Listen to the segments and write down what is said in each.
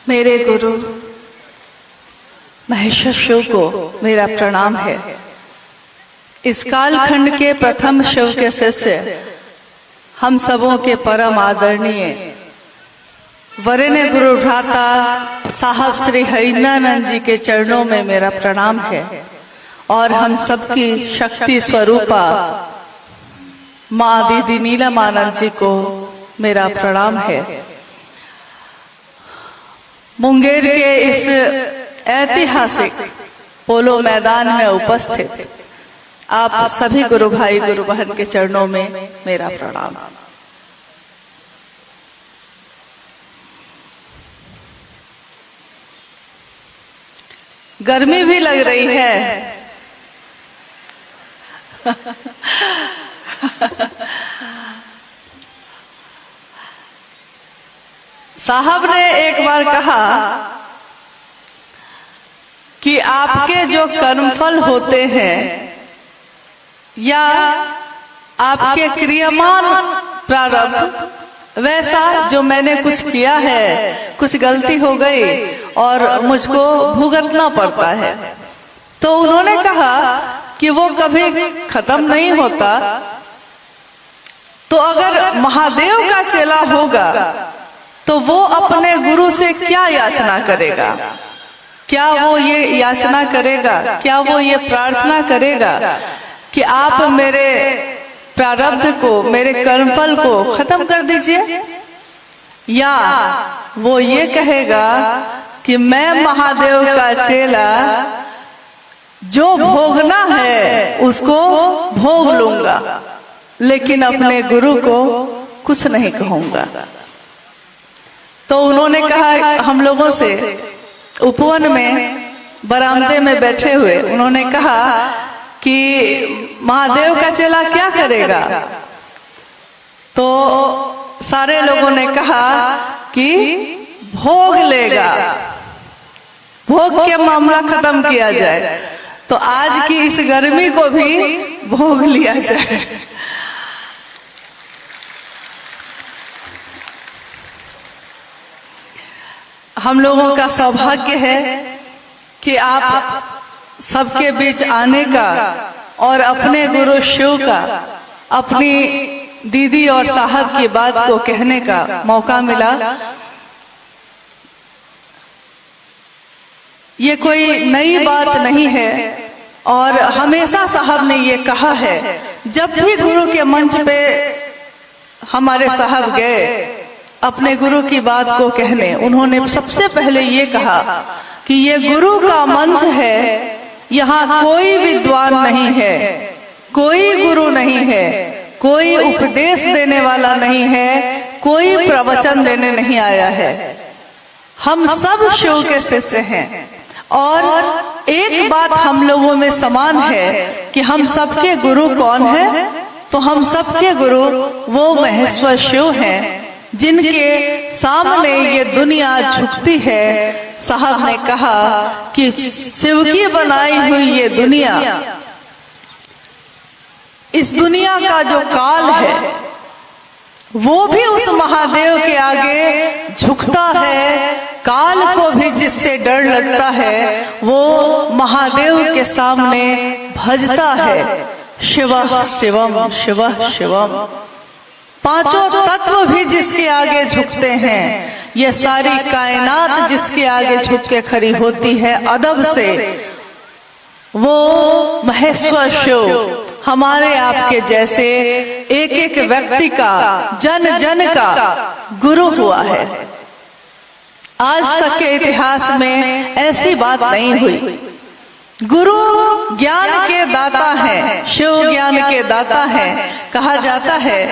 मेरे गुरु महेश्वर शिव को मेरा प्रणाम है। इस कालखंड के प्रथम शिव के शिष्य, हम सबों के परम आदरणीय वरेण्य गुरु भ्राता साहब श्री हरिंद्रानंद जी के चरणों में मेरा प्रणाम है और हम सबकी शक्ति स्वरूपा माँ दीदी नीलमानंद जी को मेरा प्रणाम है। मुंगेर के इस ऐतिहासिक पोलो मैदान में उपस्थित आप सभी गुरु भाई गुरु बहन के चरणों में मेरा प्रणाम। गर्मी भी लग रही है। साहब ने एक बार कहा कि आपके जो कर्मफल होते हैं या आपके क्रियामान प्रारब्ध, वैसा जो मैंने कुछ किया है, कुछ गलती हो गई और मुझको भुगतना पड़ता है, तो उन्होंने कहा कि वो कभी खत्म नहीं होता। तो अगर महादेव का चेला होगा तो वो अपने गुरु से क्या याचना करेगा? क्या वो ये याचना करेगा, क्या वो ये प्रार्थना करेगा कि आप मेरे प्रारब्ध को, मेरे कर्मफल को खत्म कर दीजिए? या वो ये कहेगा कि मैं महादेव का चेला, जो भोगना है उसको भोग लूंगा, लेकिन अपने गुरु को कुछ नहीं कहूंगा। तो उन्होंने कहा हम लोगों से, उपवन में बरामदे में बैठे हुए, उन्होंने कहा कि महादेव का चेला क्या करेगा? तो सारे लोगों ने कहा कि भोग लेगा, भोग के मामला खत्म किया जाए। तो आज की इस गर्मी को भी भोग लिया जाए। हम लोगों का सौभाग्य है कि आप सबके बीच आने का और अपने गुरु शिव का, अपनी दीदी और साहब की बात को कहने का मौका मिला। ये कोई नई बात नहीं है और हमेशा साहब ने ये कहा है, जब भी गुरु के मंच पे हमारे साहब गए अपने गुरु की बात को कहने, उन्होंने सबसे पहले ये कहा कि ये गुरु का मंच है, यहाँ कोई विद्वान नहीं है, कोई गुरु नहीं है, कोई उपदेश देने वाला नहीं है, कोई प्रवचन देने नहीं आया है। हम सब शिव के शिष्य हैं और एक बात हम लोगों में समान है कि हम सबके गुरु कौन है? तो हम सबके गुरु वो महेश्वर शिव हैं, जिनके सामने ये दुनिया झुकती है। साहब ने कहा कि शिव की बनाई हुई ये दुनिया, इस दुनिया का जो काल है वो भी उस महादेव के आगे झुकता है। काल को भी जिससे डर लगता है वो महादेव के सामने भजता है। शिवः शिवम शिवः शिवम। पांचों तत्व भी जिसके आगे झुकते हैं, ये सारी कायनात जिसके आगे झुक के खड़ी होती है अदब से, वो महेश्वर शिव हमारे आपके जैसे एक एक व्यक्ति का, जन जन का गुरु हुआ है। आज तक के इतिहास में ऐसी बात नहीं हुई। गुरु ज्ञान के दाता हैं, शिव ज्ञान के दाता हैं। कहा जाता है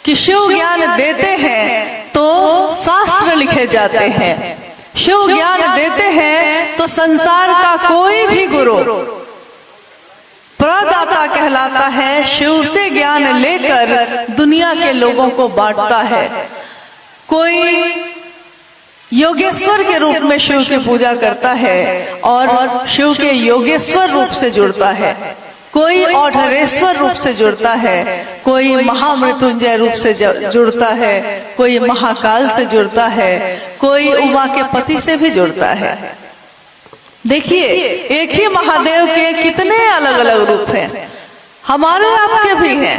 कि शिव ज्ञान देते हैं तो शास्त्र लिखे जाते हैं, शिव ज्ञान देते हैं तो संसार का कोई भी गुरु प्रदाता कहलाता है। शिव से ज्ञान लेकर दुनिया के लोगों को बांटता है। कोई योगेश्वर के रूप में शिव की पूजा करता है और शिव के योगेश्वर रूप से जुड़ता है। कोई औढरेश्वर रूप से जुड़ता है, कोई महामृत्युंजय रूप से जुड़ता है, कोई महाकाल से जुड़ता है, कोई उमा के पति से भी जुड़ता है। देखिए, एक ही महादेव के कितने अलग अलग रूप हैं, हमारे आपके भी हैं,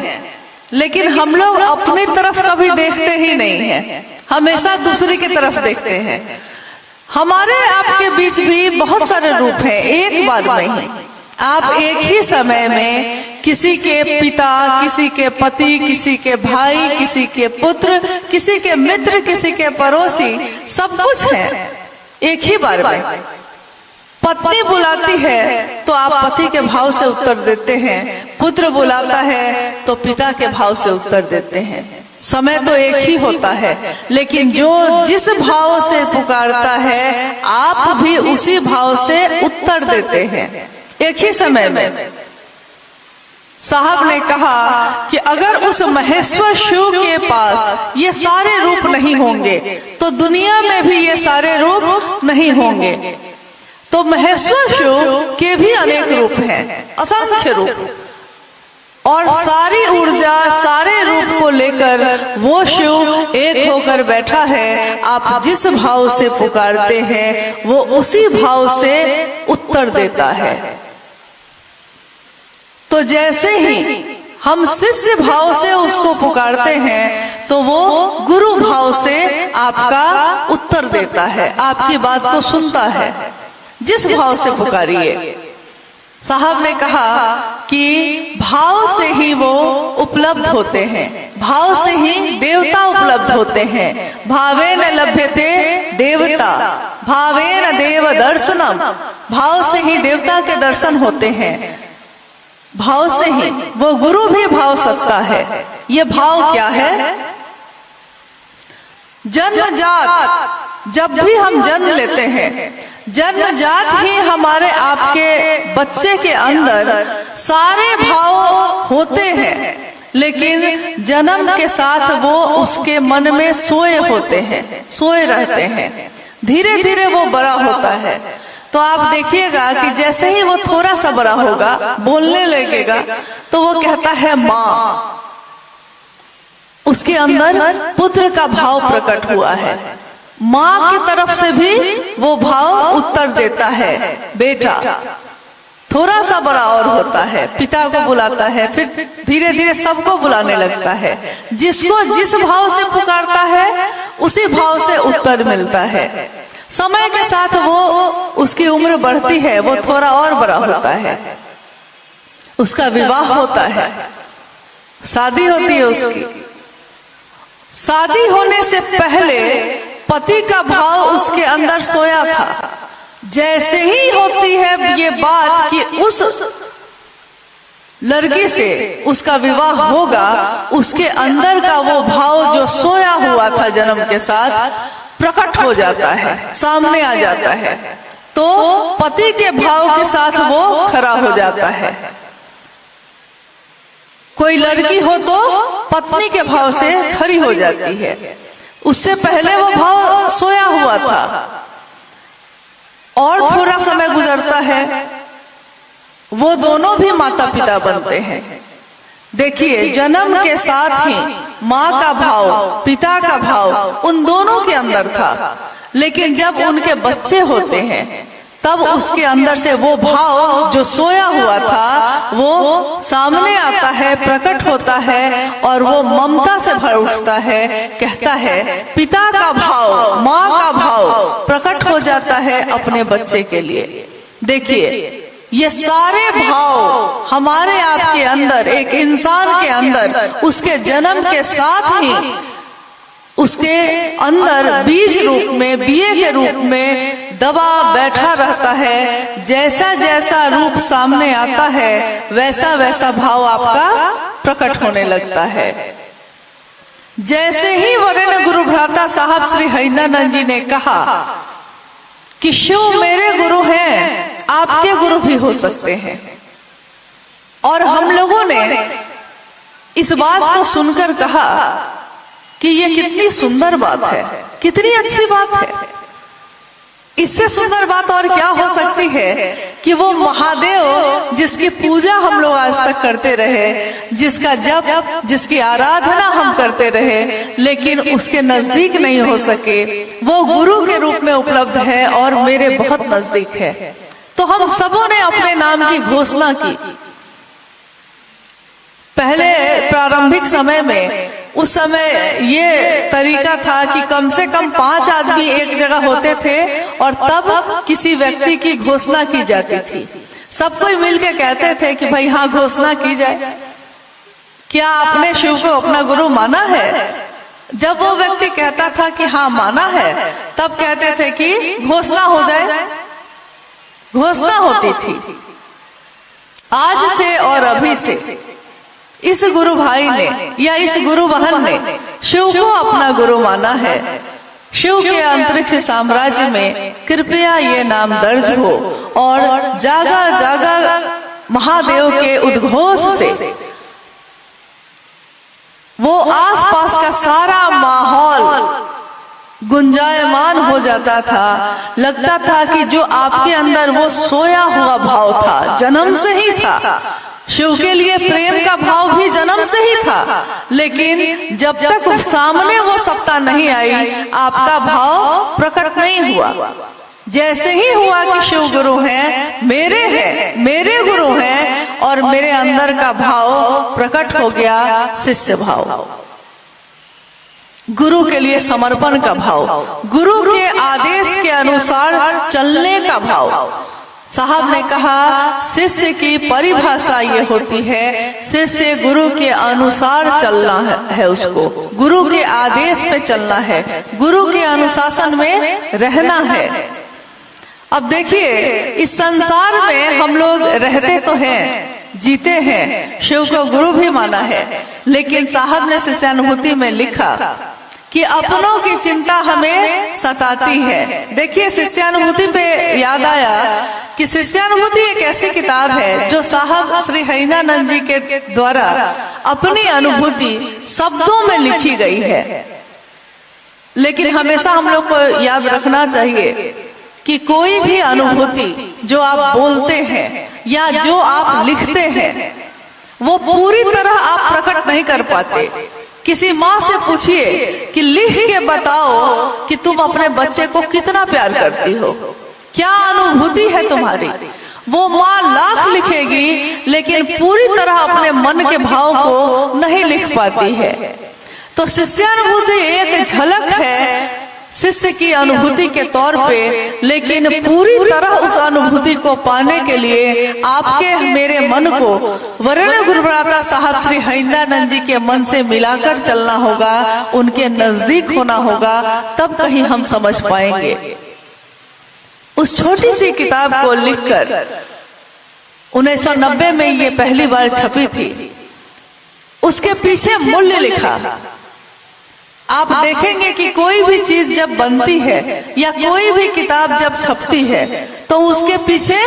लेकिन हम लोग अपनी तरफ कभी देखते ही नहीं हैं, हमेशा दूसरी की तरफ देखते हैं। हमारे आपके बीच भी बहुत सारे रूप हैं, एक बार में ही आप एक ही समय में किसी के पिता, किसी के पति, किसी के भाई, किसी के पुत्र, किसी के मित्र, किसी के पड़ोसी, सब कुछ है एक ही बार में। पत्नी बुलाती है तो आप पति के भाव से उत्तर देते हैं, पुत्र बुलाता है तो पिता के भाव से उत्तर देते हैं। समय तो एक ही होता है, लेकिन जो जिस भाव से पुकारता है आप भी उसी भाव से उत्तर देते हैं एक ही समय में। साहब ने कहा कि अगर उस महेश्वर शिव के पास ये सारे रूप नहीं होंगे तो दुनिया में भी ये सारे रूप नहीं होंगे। तो महेश्वर शिव के भी अनेक रूप हैं, असंख्य रूप, और सारी ऊर्जा, सारे रूप को लेकर वो शिव एक होकर बैठा है। आप जिस भाव से पुकारते हैं वो उसी भाव से उत्तर देता है। तो जैसे ही हम शिष्य भाव से उसको पुकारते हैं तो वो गुरु भाव से आपका उत्तर देता है, आपकी बात को सुनता है, जिस भाव से पुकारिए। साहब ने कहा कि भाव से ही वो उपलब्ध होते हैं, भाव से ही देवता उपलब्ध होते हैं। भावेन लभ्यते देवता, भावेन देव दर्शनम, भाव से ही देवता के दर्शन होते हैं, भाव से ही वो गुरु भी भाव सकता है। ये भाव क्या है? जन्मजात, जब भी हम जन्म लेते हैं, जन्मजात ही हमारे आपके बच्चे के अंदर सारे भाव होते हैं, लेकिन जन्म के साथ वो उसके मन में सोए होते हैं, सोए रहते हैं। धीरे धीरे वो बड़ा होता है। तो आप देखिएगा कि जैसे ही वो थोड़ा सा बड़ा होगा, बोलने लगेगा, तो वो कहता है माँ। उसके अंदर पुत्र का भाव प्रकट हुआ है, माँ की तरफ से भी वो भाव उत्तर देता है, बेटा। थोड़ा सा बड़ा और होता है, पिता को बुलाता है, फिर धीरे धीरे सबको बुलाने लगता है। जिसको जिस भाव से पुकारता है उसी भाव से उत्तर मिलता है। समय के साथ वो उसकी उम्र बढ़ती है, वो थोड़ा और बड़ा होता है, उसका विवाह होता है, शादी होती है उसकी। शादी होने से पहले पति का भाव उसके अंदर सोया था। जैसे ही होती है ये बात कि उस लड़की से उसका विवाह होगा, उसके अंदर का वो भाव जो सोया हुआ था जन्म के साथ प्रकट हो जाता है, सामने आ जाता है। तो पति के भाव के साथ वो खड़ा हो जाता है। कोई लड़की हो तो पत्नी के भाव से खड़ी हो जाती है, उससे पहले वो भाव सोया हुआ था। और थोड़ा समय गुजरता है, वो दोनों भी माता पिता बनते हैं। देखिए, जन्म के साथ ही माँ का भाव, पिता का भाव उन दोनों के अंदर था, लेकिन जब उनके बच्चे होते हैं तब उसके अंदर से वो भाव जो सोया हुआ था वो सामने आता है, प्रकट होता है, और वो ममता से भर उठता है। कहता है पिता का भाव, माँ का भाव प्रकट हो जाता है अपने बच्चे के लिए। देखिए, ये सारे भाव हमारे आपके अंदर, एक इंसान के अंदर उसके जन्म के साथ ही उसके अंदर बीज रूप में, बीए के रूप में दबा बैठा रहता है। जैसा जैसा रूप सामने आता है वैसा वैसा भाव आपका प्रकट होने लगता है। जैसे ही वरेण्य गुरु भ्राता साहब श्री हरिंदरानंद जी ने कहा कि शिव मेरे गुरु हैं, आपके गुरु भी हो सकते हैं, और हम लोगों ने इस बात को सुनकर कहा कि ये कितनी सुंदर बात है, कितनी अच्छी बात है। इससे सुंदर बात और क्या हो सकती है कि वो महादेव जिसकी पूजा हम लोग आज तक करते रहे, जिसका जप, जिसकी आराधना हम करते रहे, लेकिन उसके नजदीक नहीं हो सके, वो गुरु के रूप में उपलब्ध है और मेरे बहुत नजदीक है। तो हम सबों ने अपने नाम की घोषणा की। पहले प्रारंभिक समय में, उस समय ये तरीका था कि कम से कम 5 आदमी एक जगह होते थे और तब किसी व्यक्ति की घोषणा की जाती थी। सब कोई मिलकर कहते थे कि भाई हाँ, घोषणा की जाए, क्या आपने शिव को अपना गुरु माना है? जब वो व्यक्ति कहता था कि हाँ माना है, तब कहते थे कि घोषणा हो जाए। घोषणा होती थी। आज से और अभी से इस गुरु भाई ने या इस गुरु बहन ने शिव को अपना गुरु माना है। शिव के अंतरिक्ष साम्राज्य में कृपया ये नाम दर्ज हो और जागा जागा महादेव के उद्घोष से वो आसपास का सारा माहौल गुंजायमान हो जाता था। लगता था कि जो आपके अंदर वो सोया हुआ भाव था, जन्म से ही था। शिव के लिए प्रेम का भाव भी जन्म से ही था, लेकिन जब तक सामने वो सत्ता नहीं आई, आपका भाव प्रकट नहीं हुआ। जैसे ही हुआ कि शिव गुरु हैं, मेरे गुरु हैं, और मेरे अंदर का भाव प्रकट हो गया, शिष्य भाव, गुरु के लिए समर्पण का भाव, गुरु के आदेश के अनुसार चलने का भाव। साहब ने कहा शिष्य की परिभाषा ये होती है, शिष्य गुरु के अनुसार चलना है उसको, गुरु के आदेश पे चलना है, गुरु के अनुशासन में रहना है। अब देखिए, इस संसार में हम लोग रहते तो हैं, जीते हैं, शिव को गुरु भी माना है, लेकिन साहब ने शिष्यानुभूति में लिखा कि अपनों की चिंता हमें सताती है। देखिए, शिष्यानुभूति पे याद आया कि शिष्यानुभूति एक ऐसी किताब है जो साहब श्री हरिनानंद जी के द्वारा अपनी अनुभूति शब्दों में लिखी गई है। लेकिन हमेशा हम लोग को याद रखना चाहिए कि कोई भी अनुभूति जो आप बोलते हैं या जो आप लिखते हैं, वो पूरी तरह आप प्रकट नहीं कर पाते। किसी माँ से पूछिए कि लिख के बताओ कि तुम अपने बच्चे को कितना प्यार करती हो, क्या अनुभूति है तुम्हारी। वो माँ लाख लिखेगी, लेकिन पूरी तरह अपने मन के भाव को नहीं लिख पाती है। तो शिष्यानुभूति एक झलक है शिष्य की अनुभूति के तौर पे, लेकिन पूरी तरह उस अनुभूति को पाने के लिए आपके मेरे मन को वरेण्य गुरुभ्राता साहब श्री हरिनानंद जी के मन से मिलाकर चलना होगा, उनके नजदीक होना होगा, तब कहीं हम समझ पाएंगे। उस छोटी सी किताब को लिखकर 1990 में ये पहली बार छपी थी। उसके पीछे मूल्य लिखा। आप देखेंगे कि कोई भी चीज जब बनती है या कोई भी किताब जब छपती है तो उसके पीछे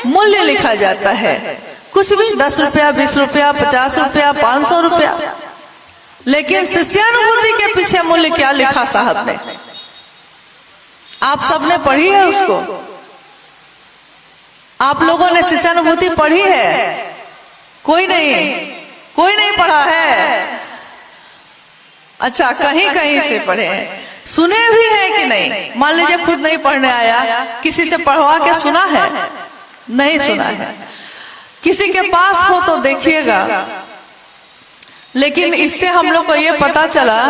मूल्य लिखा जाता है। कुछ भी 10 रुपया, 20 रुपया, 50 रुपया, 500 रुपया। लेकिन शिष्यानुभूति के पीछे मूल्य क्या लिखा साहब ने? आप सबने पढ़ी है उसको? आप लोगों ने शिष्यानुभूति पढ़ी है? कोई नहीं पढ़ा है। अच्छा, कहीं कहीं से पढ़े हैं, सुने भी है कि नहीं? मान लीजिए खुद नहीं पढ़ने आया, किसी से पढ़वा के सुना है? नहीं सुना है। किसी के पास हो तो देखिएगा। लेकिन इससे हम लोग को ये पता चला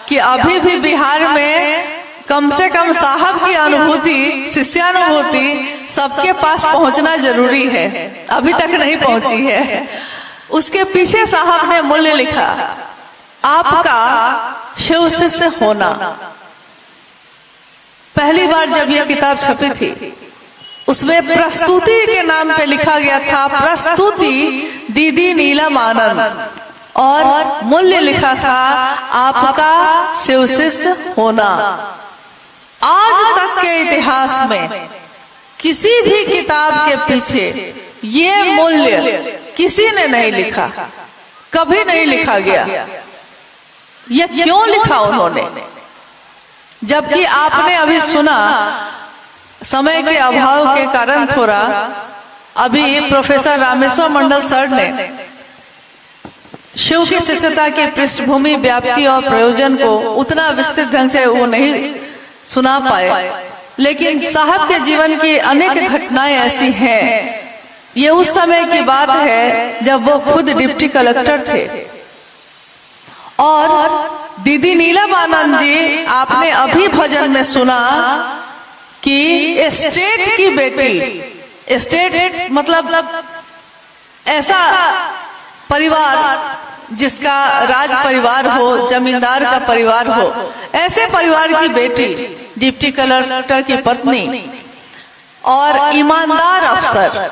कि अभी भी बिहार में कम से कम साहब की अनुभूति, शिष्यानुभूति सबके पास पहुंचना जरूरी है। अभी तक नहीं पहुंची है। उसके पीछे साहब ने मूल्य लिखा, आपका शिव शिष्य होना। पहली बार जब यह किताब छपी थी, उसमें प्रस्तुति के नाम पे लिखा गया था, प्रस्तुति दीदी नीलम आनंद, और मूल्य लिखा था आपका शिव शिष्य होना। आज तक के इतिहास में किसी भी किताब के पीछे ये मूल्य किसी ने नहीं लिखा, कभी नहीं लिखा गया। ये क्यों लिखा उन्होंने? जबकि आपने अभी सुना, समय के अभाव के कारण थोड़ा अभी प्रोफेसर रामेश्वर मंडल सर ने शिव की शिष्यता की पृष्ठभूमि, व्याप्ति और प्रयोजन को उतना विस्तृत ढंग से वो नहीं सुना पाए, लेकिन साहब के जीवन की अनेक घटनाएं ऐसी हैं। ये उस समय की बात है जब वो खुद डिप्टी कलेक्टर थे और दीदी नीलम आनंद जी, आपने अभी भजन में सुना कि स्टेट की बेटी, स्टेट मतलब ऐसा परिवार जिसका राज परिवार हो, जमींदार का परिवार हो, ऐसे परिवार की बेटी, डिप्टी कलेक्टर की पत्नी और ईमानदार अफसर।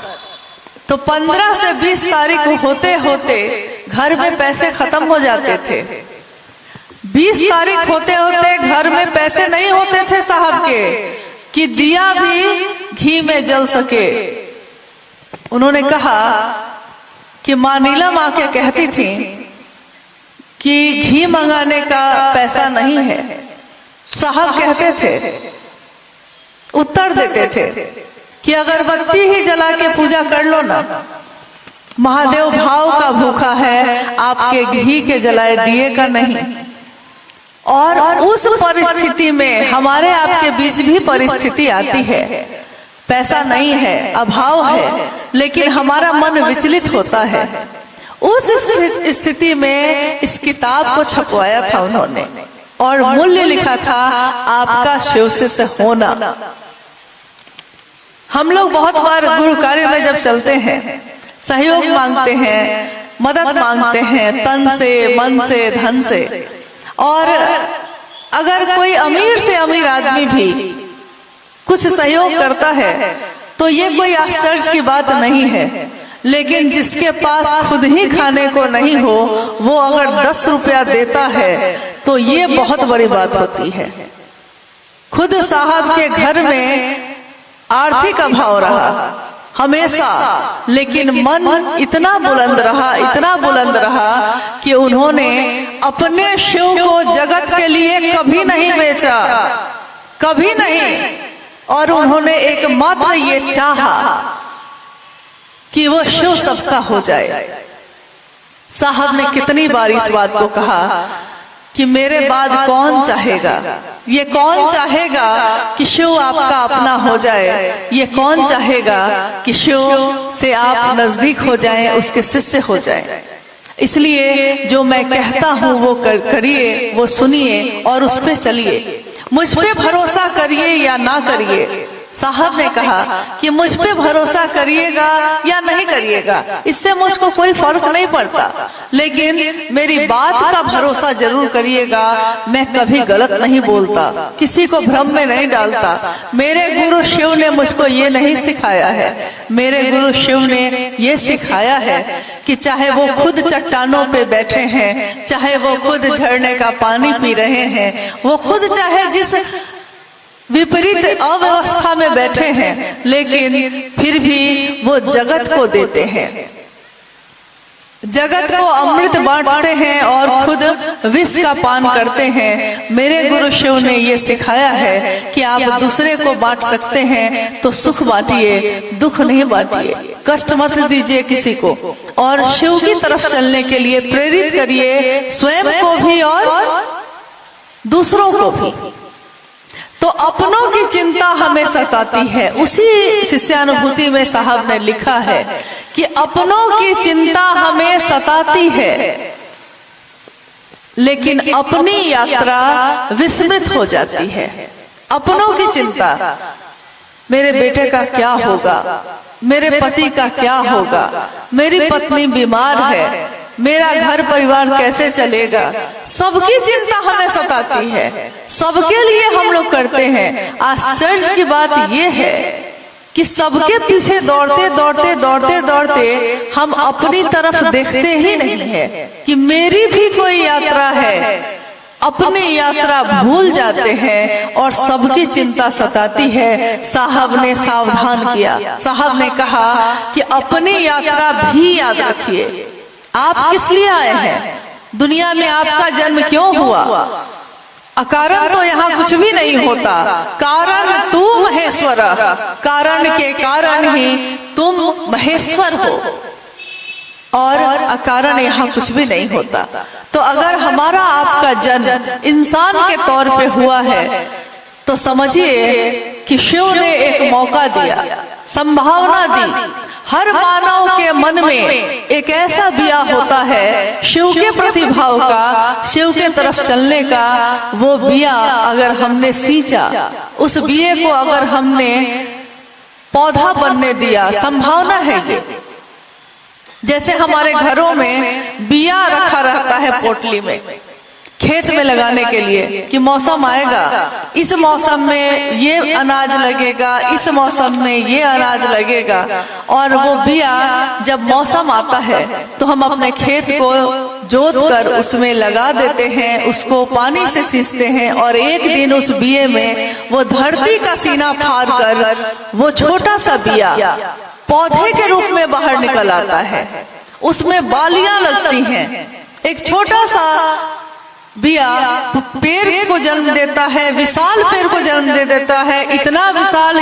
तो 15 से 20 तारीख होते होते घर में पैसे खत्म हो जाते थे। 20 तारीख होते होते घर में पैसे नहीं होते थे साहब के कि दिया भी घी में जल सके। उन्होंने कहा कि मां नीलम आके कहती थी कि घी मंगाने का पैसा नहीं है। साहब कहते थे, उत्तर देते थे कि अगरबत्ती ही जला के पूजा कर लो ना, महादेव भाव का भूखा है, आपके घी के जलाए दिए का नहीं। और उस परिस्थिति में हमारे आपके बीच भी परिस्थिति आती है, पैसा नहीं है, अभाव है, लेकिन हमारा मन विचलित होता है। उस स्थिति में इस किताब को छपवाया था उन्होंने और मूल्य लिखा था, आपका शिव शिष्य होना। हम लोग बहुत बार गुरु कार्य में जब चलते हैं, सहयोग मांगते हैं, मदद मांगते हैं, तन से, मन से, धन से। और अगर कोई अमीर से अमीर आदमी भी कुछ सहयोग करता है तो ये कोई आश्चर्य की बात नहीं है, लेकिन जिसके पास खुद ही खाने को नहीं हो, वो अगर 10 रुपया देता है तो ये बहुत बड़ी बात होती है। खुद साहब के घर में आर्थिक अभाव रहा हमेशा, लेकिन मन इतना बुलंद रहा, इतना बुलंद रहा कि उन्होंने अपने शिव को जगत के लिए कभी नहीं बेचा, कभी नहीं। और उन्होंने एकमात्र ये चाहा कि वो शिव सबका हो जाए। साहब ने कितनी बार इस बात को कहा कि मेरे बाद कौन चाहेगा, ये कौन चाहेगा कि शिव आपका अपना हो जाए, ये कौन चाहेगा कि शिव से आप नजदीक हो जाएं, उसके शिष्य हो जाएं। इसलिए जो मैं कहता हूँ वो करिए, वो सुनिए और उस पे चलिए। मुझ पे भरोसा करिए या ना करिए। साहब ने कहा कि मुझ पे भरोसा करिएगा या नहीं करिएगा, इससे मुझको कोई फर्क नहीं पड़ता, लेकिन मेरी बात का भरोसा जरूर करिएगा। मैं कभी गलत नहीं बोलता, किसी को भ्रम में नहीं डालता। मेरे गुरु शिव ने मुझको ये नहीं सिखाया है। मेरे गुरु शिव ने ये सिखाया है कि चाहे वो खुद चट्टानों पे बैठे हैं, चाहे वो खुद झरने का पानी पी रहे हैं, वो खुद चाहे जिस विपरीत अव्यवस्था में बैठे हैं, लेकिन फिर भी वो जगत को देते हैं, जगत को अमृत बांटते हैं और खुद विष का पान करते हैं। मेरे गुरु शिव ने ये सिखाया है कि आप दूसरे को बांट सकते हैं तो सुख बांटिए, दुख नहीं बांटिए, कष्ट मत दीजिए किसी को, और शिव की तरफ चलने के लिए प्रेरित करिए, स्वयं को भी और दूसरों को भी। तो अपनों की चिंता हमें सताती है। उसी शिष्यानुभूति में साहब ने लिखा है कि अपनों की चिंता हमें सताती है, लेकिन अपनी यात्रा विस्मृत हो जाती है। अपनों की चिंता, मेरे बेटे का क्या होगा, मेरे पति का क्या होगा, मेरी पत्नी बीमार है, मेरा घर परिवार कैसे चलेगा, सबकी चिंता हमें सताती है, सबके लिए हम लोग करते हैं। आश्चर्य की बात यह है कि सबके पीछे दौड़ते दौड़ते दौड़ते दौड़ते हम अपनी तरफ देखते ही नहीं है कि मेरी भी कोई यात्रा है। अपनी यात्रा भूल जाते हैं और सबकी चिंता सताती है। साहब ने सावधान किया। साहब ने कहा कि अपनी यात्रा भी याद रखिए। आप किस लिए आए हैं, दुनिया में आपका जन्म क्यों हुआ? अकारण तो यहाँ कुछ भी नहीं होता, कारण तू महेश्वर महेश्वर, कारण के कारण ही तुम महेश्वर हो, और अकारण यहाँ कुछ भी नहीं होता। तो अगर हमारा आपका जन्म इंसान के तौर पे हुआ है तो समझिए कि शिव ने एक मौका दिया, संभावना दी। हर मानव के मन में एक ऐसा बिया होता है शिव के प्रति भाव का, शिव के तरफ चलने का। वो बिया अगर हमने सींचा, उस बिये को अगर हमने पौधा बनने दिया, संभावना है ये। जैसे हमारे घरों में बिया रखा रहता है पोटली में, खेत में लगाने के लिए कि मौसम आएगा, इस मौसम में ये अनाज लगेगा, इस मौसम में ये अनाज लगेगा। और वो बिया जब मौसम आता है तो हम अपने खेत को जोत कर उसमें लगा देते हैं, उसको पानी से सींचते हैं, और एक दिन उस बिये में वो धरती का सीना फाड़ कर वो छोटा सा बिया पौधे के रूप में बाहर निकल आता है। उसमें बालियां लगती हैं, एक छोटा सा बिया पेड़ को जन्म देता है, विशाल पेड़ को जन्म दे देता है, इतना विशाल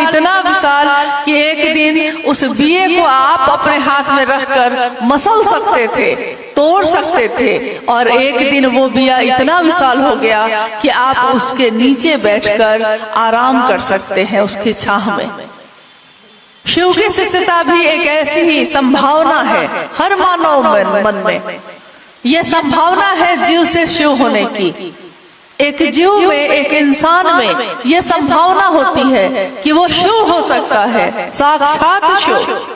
कि एक दिन उस बिये को आप अपने हाथ में रखकर मसल सकते थे, तोड़ सकते थे, और एक दिन वो बिया इतना विशाल हो गया कि आप उसके नीचे बैठकर आराम कर सकते हैं उसकी छाह में। शिव की शिष्यता भी एक ऐसी ही संभावना है हर मानव मन में। यह संभावना है जीव से शिव होने की। एक जीव में, एक इंसान में यह संभावना होती है कि वो शिव हो सकता है, साक्षात शिव।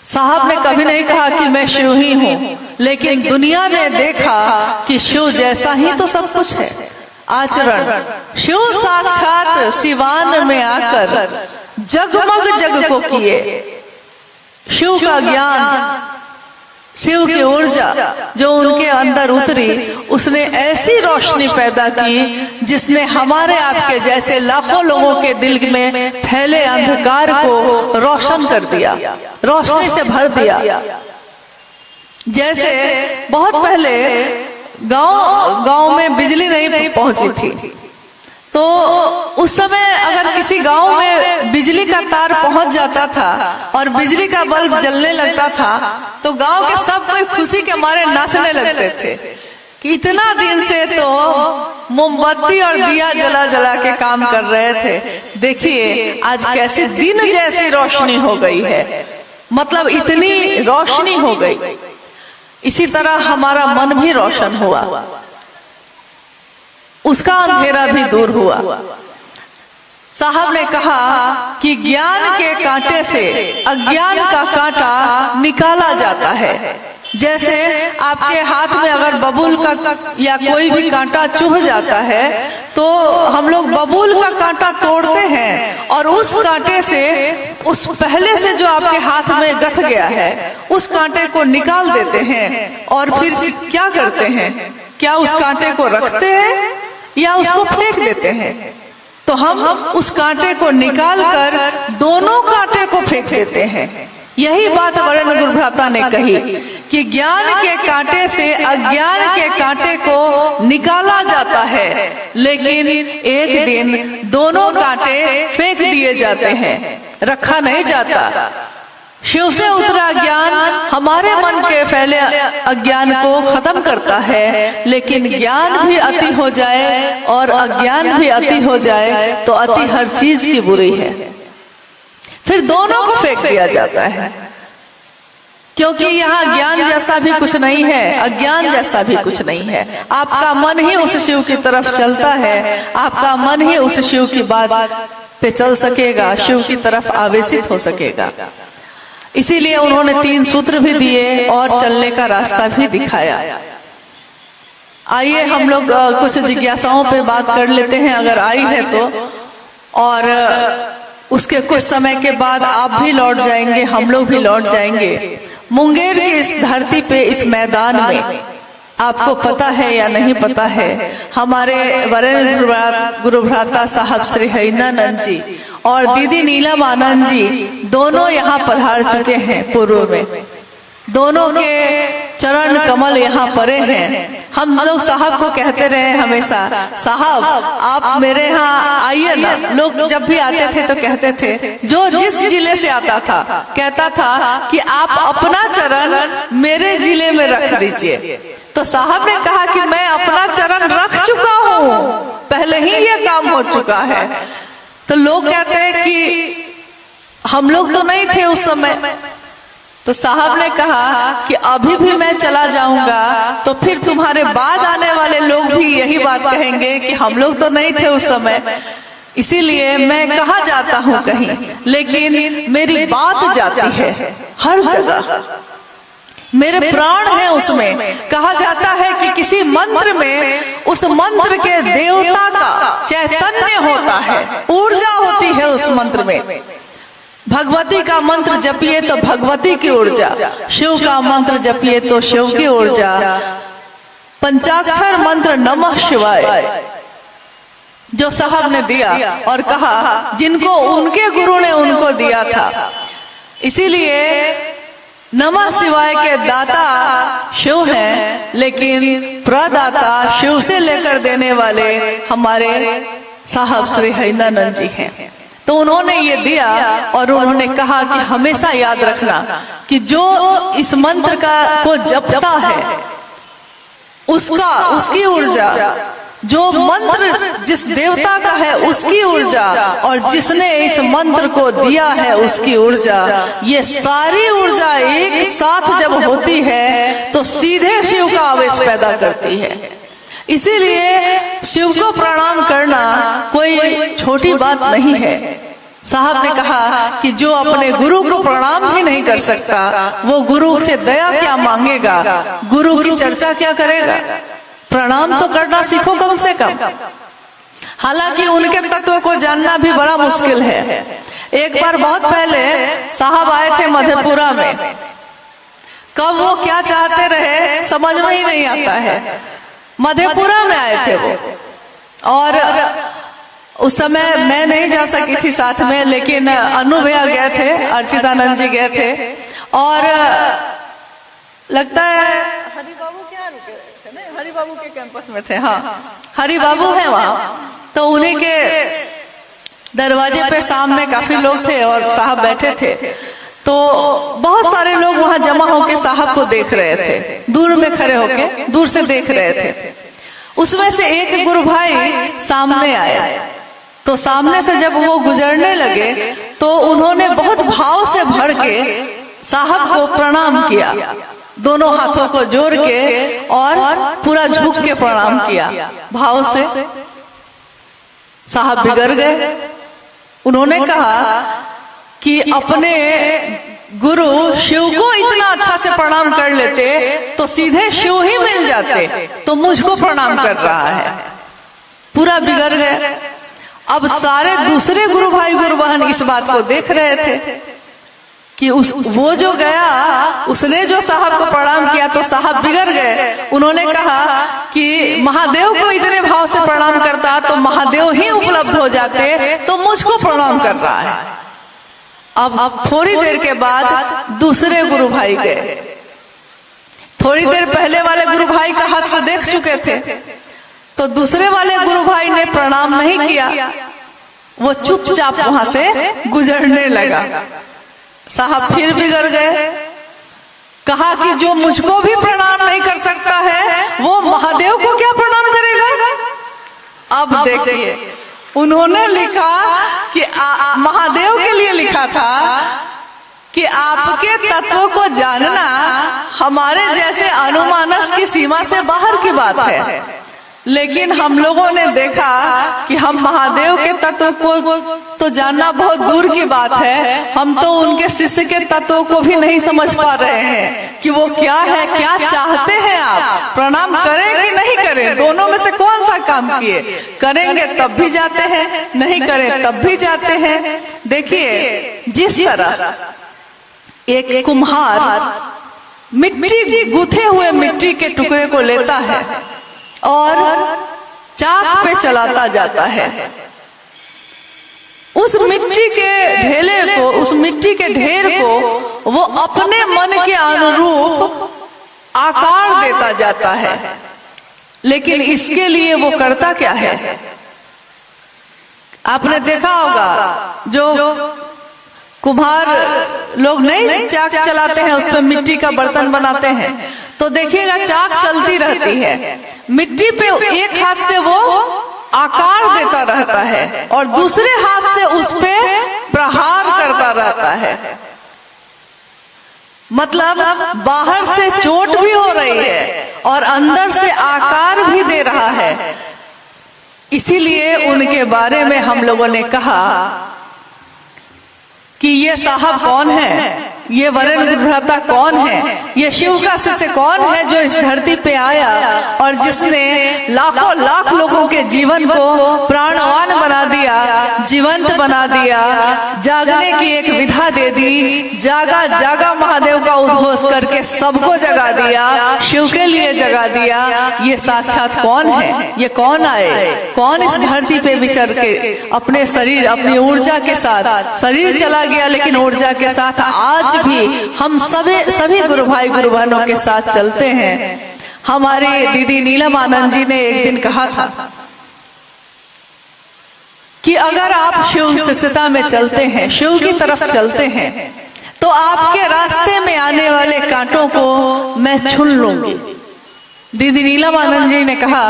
साहब ने कभी नहीं कहा कि मैं शिव ही हूँ, लेकिन दुनिया ने देखा कि शिव जैसा ही तो सब कुछ है। आचरण शिव साक्षात सिवान में आकर जगमग जग को किए। शिव का ज्ञान, शिव की ऊर्जा जो उनके अंदर उतरी, उसने ऐसी रोशनी पैदा की जिसने हमारे आपके जैसे लाखों लोगों के दिल में फैले अंधकार को रोशन कर दिया, रोशनी से भर दिया। जैसे बहुत पहले गांव में बिजली नहीं पहुंची थी, तो उस समय अगर किसी गांव में बिजली का तार पहुंच जाता था और बिजली का बल्ब जलने लगता था, तो गांव के सब कोई खुशी के मारे नाचने लगते थे कि इतना दिन से तो मोमबत्ती और दिया जला जला के काम कर रहे थे, देखिए आज कैसे दिन जैसी रोशनी हो गई है, मतलब इतनी रोशनी हो गई। इसी तरह हमारा मन भी रोशन हुआ, उसका अंधेरा भी दूर हुआ। साहब ने कहा कि ज्ञान के कांटे से अज्ञान का कांटा निकाला जाता है। जैसे आपके हाथ में अगर बबूल का या कोई भी कांटा चुभ जाता है तो हम लोग बबूल का कांटा तोड़ते हैं और उस कांटे से, उस पहले से जो आपके हाथ में गथ गया है, उस कांटे को निकाल देते हैं। और फिर क्या करते हैं? क्या उस कांटे को रखते हैं या उसको फेंक देते हैं? तो हम उस कांटे को निकाल कर दोनों कांटे को फेंक देते हैं। यही बात वरेण्य गुरु भ्राता ने कही कि ज्ञान के कांटे से अज्ञान के कांटे को निकाला जाता है, लेकिन एक दिन दोनों कांटे फेंक दिए जाते हैं, रखा नहीं जाता। शिव से उतरा ज्ञान हमारे मन के फैले अज्ञान को खत्म करता है, लेकिन ज्ञान भी अति हो जाए और अज्ञान भी अति हो जाए तो अति हर चीज की बुरी है, फिर दोनों को फेंक दिया जाता है। क्योंकि यहाँ ज्ञान जैसा भी कुछ नहीं है, अज्ञान जैसा भी कुछ नहीं है। आपका मन ही उस शिव की तरफ चलता है, आपका मन ही उस शिव की बात पे चल सकेगा, शिव की तरफ आवेशित हो सकेगा। इसीलिए उन्होंने 3 सूत्र भी दिए और चलने का रास्ता भी दिखाया। आइए हम लोग कुछ जिज्ञासाओं पे बात कर लेते हैं, अगर आई है तो। और उसके कुछ समय के बाद आप भी लौट जाएंगे, हम लोग भी लौट जाएंगे। मुंगेर की इस धरती पे, इस मैदान में, आपको पता है या नहीं पता है, हमारे वरेण्य गुरु भ्राता साहब श्री हरिनानंद जी और दीदी नीलम आनंद जी दोनों यहाँ पधार चुके हैं पूर्व में। दोनों के चरण कमल यहाँ परे हैं। हम लोग साहब को कहते रहे हमेशा, साहब आप मेरे यहाँ आइए ना। लोग जब भी आते थे तो कहते थे, जो जिस जिले से आता था कहता था कि आप अपना चरण मेरे जिले में रख दीजिए। तो साहब ने कहा कि मैं अपना चरण रख चुका हूँ, पहले ही ये काम हो चुका है। तो लोग कहते हैं कि हम लोग तो नहीं थे उस समय। तो साहब ने कहा कि अभी भी मैं चला जाऊंगा तो फिर तुम्हारे बाद आने वाले लोग भी यही बात कहेंगे कि हम लोग तो नहीं थे उस समय, इसीलिए मैं कहा जाता हूँ कहीं, लेकिन मेरी बात जाती है हर जगह, मेरे प्राण है उसमें। कहा जाता है कि किसी मंत्र में उस मंत्र के देवता का चैतन्य होता है, ऊर्जा होती है उस मंत्र में। भगवती का मंत्र जपिए तो भगवती की ऊर्जा, शिव का मंत्र जपिए तो शिव की ऊर्जा। पंचाक्षर मंत्र नमः शिवाय जो साहब ने दिया और कहा जिनको उनके गुरु ने उनको दिया था, इसीलिए नमः शिवाय के दाता शिव हैं, लेकिन प्रदाता शिव से लेकर देने वाले हमारे साहब श्री हरिनानंद जी हैं। तो उन्होंने ये दिया और उन्होंने कहा कि हमेशा याद रखना कि जो इस मंत्र को जपता है उसकी ऊर्जा, जो मंत्र जिस देवता का है उसकी ऊर्जा, और जिसने इस मंत्र को दिया है उसकी ऊर्जा, ये सारी ऊर्जा एक साथ जब होती है तो सीधे शिव का आवेश पैदा करती है। इसीलिए शिव को प्रणाम करना कोई छोटी बात नहीं है। साहब ने कहा कि जो अपने गुरु को प्रणाम भी नहीं कर सकता वो गुरु से दया क्या मांगेगा, गुरु की चर्चा क्या करेगा। प्रणाम तो करना सीखो कम से कम। हालांकि उनके तत्व को जानना भी बड़ा मुश्किल है। एक बार बहुत पहले साहब आए थे मधेपुरा में, कब वो क्या चाहते रहे समझ में ही नहीं आता है। मधेपुरा में आए थे वो, और उस समय मैं नहीं जा सकी थी साथ में, लेकिन अनु भैया गए थे, अर्चितानंद जी गए थे, और लगता है हरि बाबू क्या रुके थे, नहीं हरि बाबू के कैंपस में थे, हाँ हरि बाबू है वहाँ। तो उन्हीं के दरवाजे पे सामने काफी लोग थे और साहब बैठे थे, तो बहुत सारे लोग वहां जमा होके साहब को देख रहे थे, दूर में खड़े होके दूर से देख रहे थे। उसमें से एक गुरु भाई सामने आया, तो सामने से जब वो गुजरने लगे तो उन्होंने बहुत भाव से भर के साहब को प्रणाम किया, दोनों हाथों को जोड़ के और पूरा झुक के प्रणाम किया भाव से। साहब बिगड़ गए। उन्होंने कहा कि अपने गुरु शिव को इतना अच्छा से प्रणाम कर लेते तो सीधे शिव ही मिल जाते, तो मुझको प्रणाम कर रहा है। पूरा बिगड़ गए। अब सारे दूसरे गुरु भाई गुरु बहन इस बात को देख रहे थे कि वो जो गया उसने जो साहब को प्रणाम किया तो साहब बिगड़ गए। उन्होंने कहा कि महादेव को इतने भाव से प्रणाम करता तो महादेव ही उपलब्ध हो जाते, तो मुझको प्रणाम कर रहा है। अब थोड़ी देर के बाद दूसरे गुरु भाई गए। थोड़ी देर पहले वाले गुरु भाई का हश्र देख चुके थे, तो दूसरे वाले गुरु भाई ने प्रणाम नहीं किया, वो चुपचाप वहां से गुजरने लगा। साहब फिर बिगड़ गए। कहा कि जो मुझको भी प्रणाम नहीं कर सकता है वो महादेव को क्या प्रणाम करेगा। अब देखिए, उन्होंने लिखा कि महादेव के लिए लिखा था कि आपके तत्व को जानना हमारे जैसे अनुमानस की सीमा से बाहर की बात है, लेकिन हम लोगों ने देखा कि हम महादेव के तत्व को तो जानना बहुत दूर की बात है, हम तो उनके शिष्य के तत्व को भी नहीं समझ पा रहे हैं कि वो क्या है, क्या चाहते हैं। आप प्रणाम करें कि नहीं करें, दोनों में से कौन सा काम किए। करेंगे तब भी जाते हैं, नहीं करें तब भी जाते हैं। देखिए, जिस तरह एक कुम्हार मिट्टी, गूथे हुए मिट्टी के टुकड़े को लेता है और चाक पे चलाता जाता है, उस मिट्टी के ढेले को, उस मिट्टी के ढेर को वो अपने मन के अनुरूप आकार देता जाता है, लेकिन इसके लिए वो करता क्या है? आपने देखा होगा जो कुम्हार लोग नहीं चाक चलाते हैं, उसमें मिट्टी का बर्तन बनाते हैं, तो देखिएगा चाक चलती रहती है, मिट्टी पे एक हाथ से वो आकार देता रहता है और दूसरे हाथ से उस पे प्रहार करता रहता है। मतलब बाहर से चोट भी हो रही है और अंदर से आकार भी दे रहा है। इसीलिए उनके बारे में हम लोगों ने कहा कि ये साहब कौन है, ये वरेण्य भ्राता कौन है, ये शिव का शिष्य कौन है जो इस धरती पे आया और जिसने लाखों लाख लोगों के जीवन को प्राणवान बना दिया, जीवंत बना दिया, जागने की एक विधा दे दी, जागा जागा महादेव का उद्घोष करके सबको जगा दिया, शिव के लिए जगा दिया। ये साक्षात कौन है? ये कौन आए, कौन इस धरती पे विचर के अपने शरीर, अपनी ऊर्जा के साथ, शरीर चला गया लेकिन ऊर्जा के साथ आज भी हम सभी गुरु भाई गुरु बहनों के साथ चलते हैं। हमारी दीदी नीलम आनंद जी ने एक दिन कहा था कि अगर आप शिव शिष्यता में चलते हैं, शिव की तरफ चलते हैं, तो आपके रास्ते में आने वाले कांटों को मैं चुन लूंगी। दीदी नीलम आनंद जी ने कहा